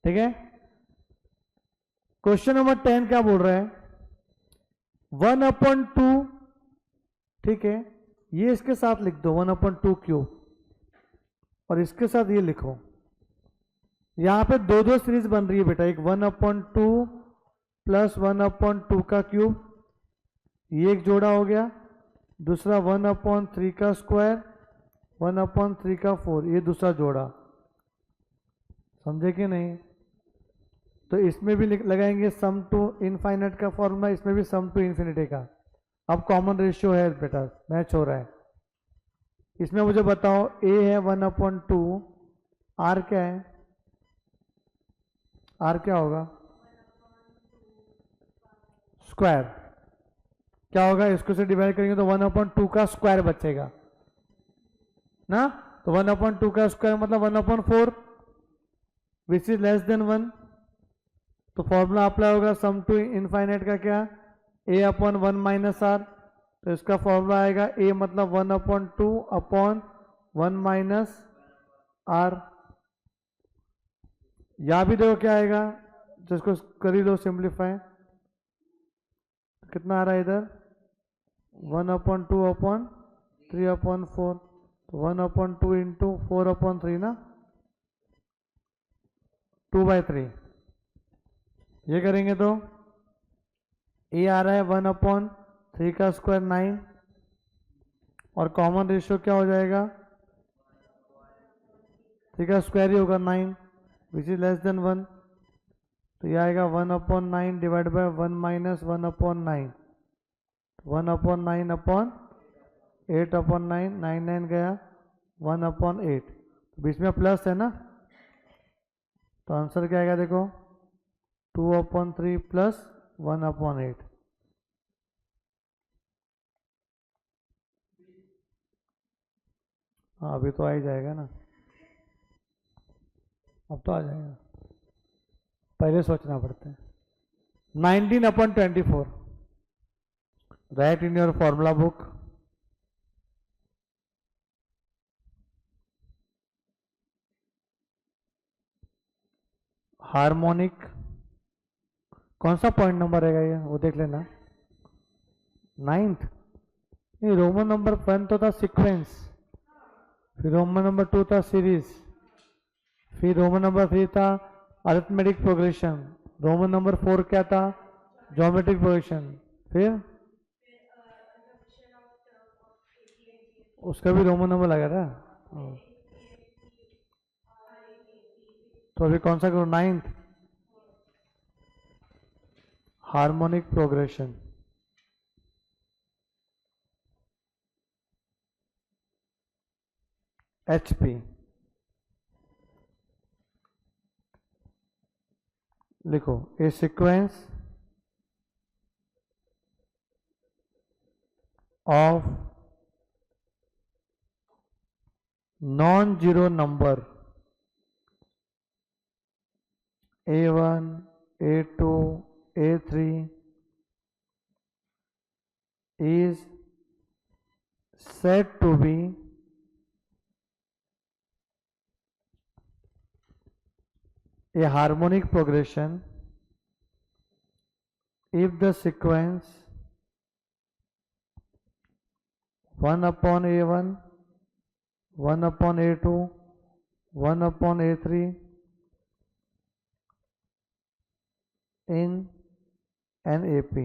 ठीक है। क्वेश्चन नंबर 10 क्या बोल रहा है 1/2 ठीक है ये इसके साथ लिख दो 1/2 क्यूब और इसके साथ ये लिखो यहां पे दो सीरीज बन रही है बेटा एक 1/2 + 1/2 का क्यूब ये एक जोड़ा हो गया दूसरा 1/3 का स्क्वायर 1/3 का 4 ये दूसरा जोड़ा समझे कि नहीं। तो इसमें भी लगाएंगे सम टू इनफाइनाइट का फॉर्मूला इसमें भी सम टू इन्फिनिटी का। अब कॉमन रेशियो है बेटा मैच हो रहा है इसमें मुझे बताओ a है 1/2 r क्या है r क्या होगा स्क्वायर क्या होगा इसको से डिवाइड करेंगे तो 1/2 का स्क्वायर बचेगा ना तो 1/2 का स्क्वायर मतलब 1/4 विच इज लेस देन 1 तो फॉर्मूला अप्लाई होगा सम टू इनफाइनाइट का क्या a/1 - r तो इसका फॉर्मूला आएगा a मतलब 1/2/1 - r या भी देखो क्या आएगा जिसको कर ही लो सिंप्लीफाई कितना आ रहा है इधर 1/2/3/4 तो 1/2 × 4/3 ना 2/3। ये करेंगे तो ए आ रहा है 1/3 का स्क्वायर 9, और कॉमन रेशियो क्या हो जाएगा, 3 का स्क्वायर ही होगा 9 विच इज लेस देन 1। तो ये आएगा 1/9 डिवाइड बाय 1 माइनस 1/9, 1/9/8/9, 9 गया 1/8, बीच में प्लस है ना, तो आंसर क्या आएगा देखो 2/3 प्लस 1/8। हाँ अभी तो आ ही जाएगा ना, अब तो आ जाएगा, पहले सोचना पड़ता है। 19/24 right in your formula book. Harmonic कौन सा पॉइंट नंबर रहेगा ये, वो देख लेना। 9th नहीं, रोमन नंबर 1 तो था सीक्वेंस, फिर रोमन नंबर 2 था सीरीज, फिर रोमन नंबर 3 था अरिथमेटिक प्रोग्रेशन, रोमन नंबर 4 क्या था, ज्योमेट्रिक प्रोग्रेशन, फिर उसका भी रोमन नंबर लगा था। तो अभी कौन सा करो, 9th हार्मोनिक प्रोग्रेशन। HP लिखो, a sequence of non zero number A1 A2 A3 is said to be a harmonic progression if the sequence 1/A1 1/A2 1/A3 in an AP,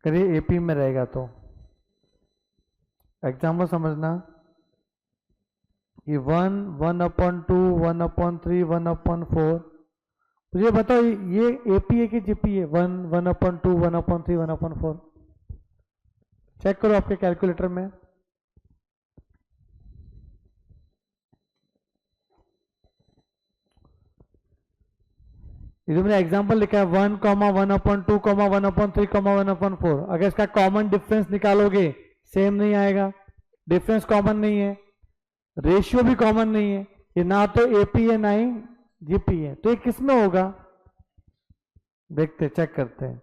करिए AP में रहेगा तो एग्जाम्पल समझना कि 1 1/2 1/3 1/4। मुझे बताओ ये AP है कि GP है, 1 1/2 1/3 1/4, चेक करो आपके कैलकुलेटर में। ये जो मैंने एग्जांपल लिखा है 1, 1/2, 1/3, 1/4, अगर इसका कॉमन डिफरेंस निकालोगे सेम नहीं आएगा, डिफरेंस कॉमन नहीं है, रेशियो भी कॉमन नहीं है, ये ना तो एपी है ना ही जीपी है, तो ये किस में होगा, देखते चेक करते हैं।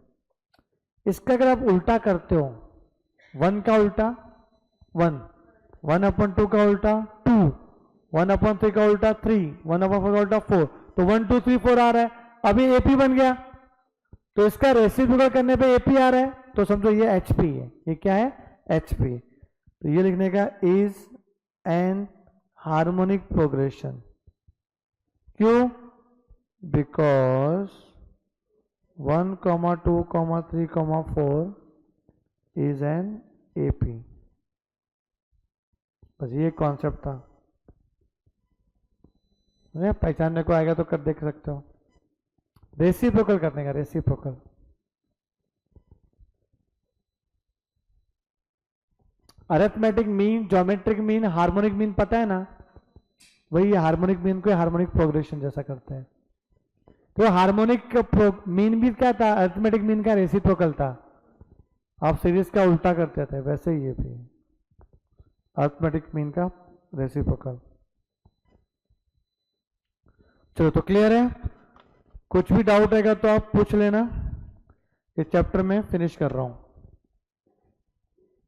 इसका अगर आप उल्टा करते हो, 1 का उल्टा 1, 1/2 का उल्टा 2, 1/3 का उल्टा 3, 1/4 का उल्टा 4, तो 1 2 3 4 आ रहा है, अभी एपी बन गया, तो इसका रेसिप्रोकल करने पे एपी आ रहा है, तो समझो ये एचपी है, ये क्या है एचपी। तो ये लिखने का इज एन हार्मोनिक प्रोग्रेशन, क्यों, बिकॉज 1, 2, 3, 4 इज एन एपी। बस ये कॉन्सेप्ट था, पहचानने को आएगा तो कर देख सकते हो। रेसिप्रोकल करने का, reciprocal arithmetic mean, geometric mean, harmonic mean पता है ना, वही हार्मोनिक मीन को हार्मोनिक प्रोग्रेशन जैसा करते हैं। तो हार्मोनिक मीन भी क्या था, अरिथमेटिक मीन का रेसिप्रोकल था, आप सीरीज का उल्टा करते थे, वैसे ही ये भी अरिथमेटिक मीन का रेसिप्रोकल। चलो तो क्लियर है, कुछ भी डाउट रहेगा तो आप पूछ लेना, इस चैप्टर में फिनिश कर रहा हूं।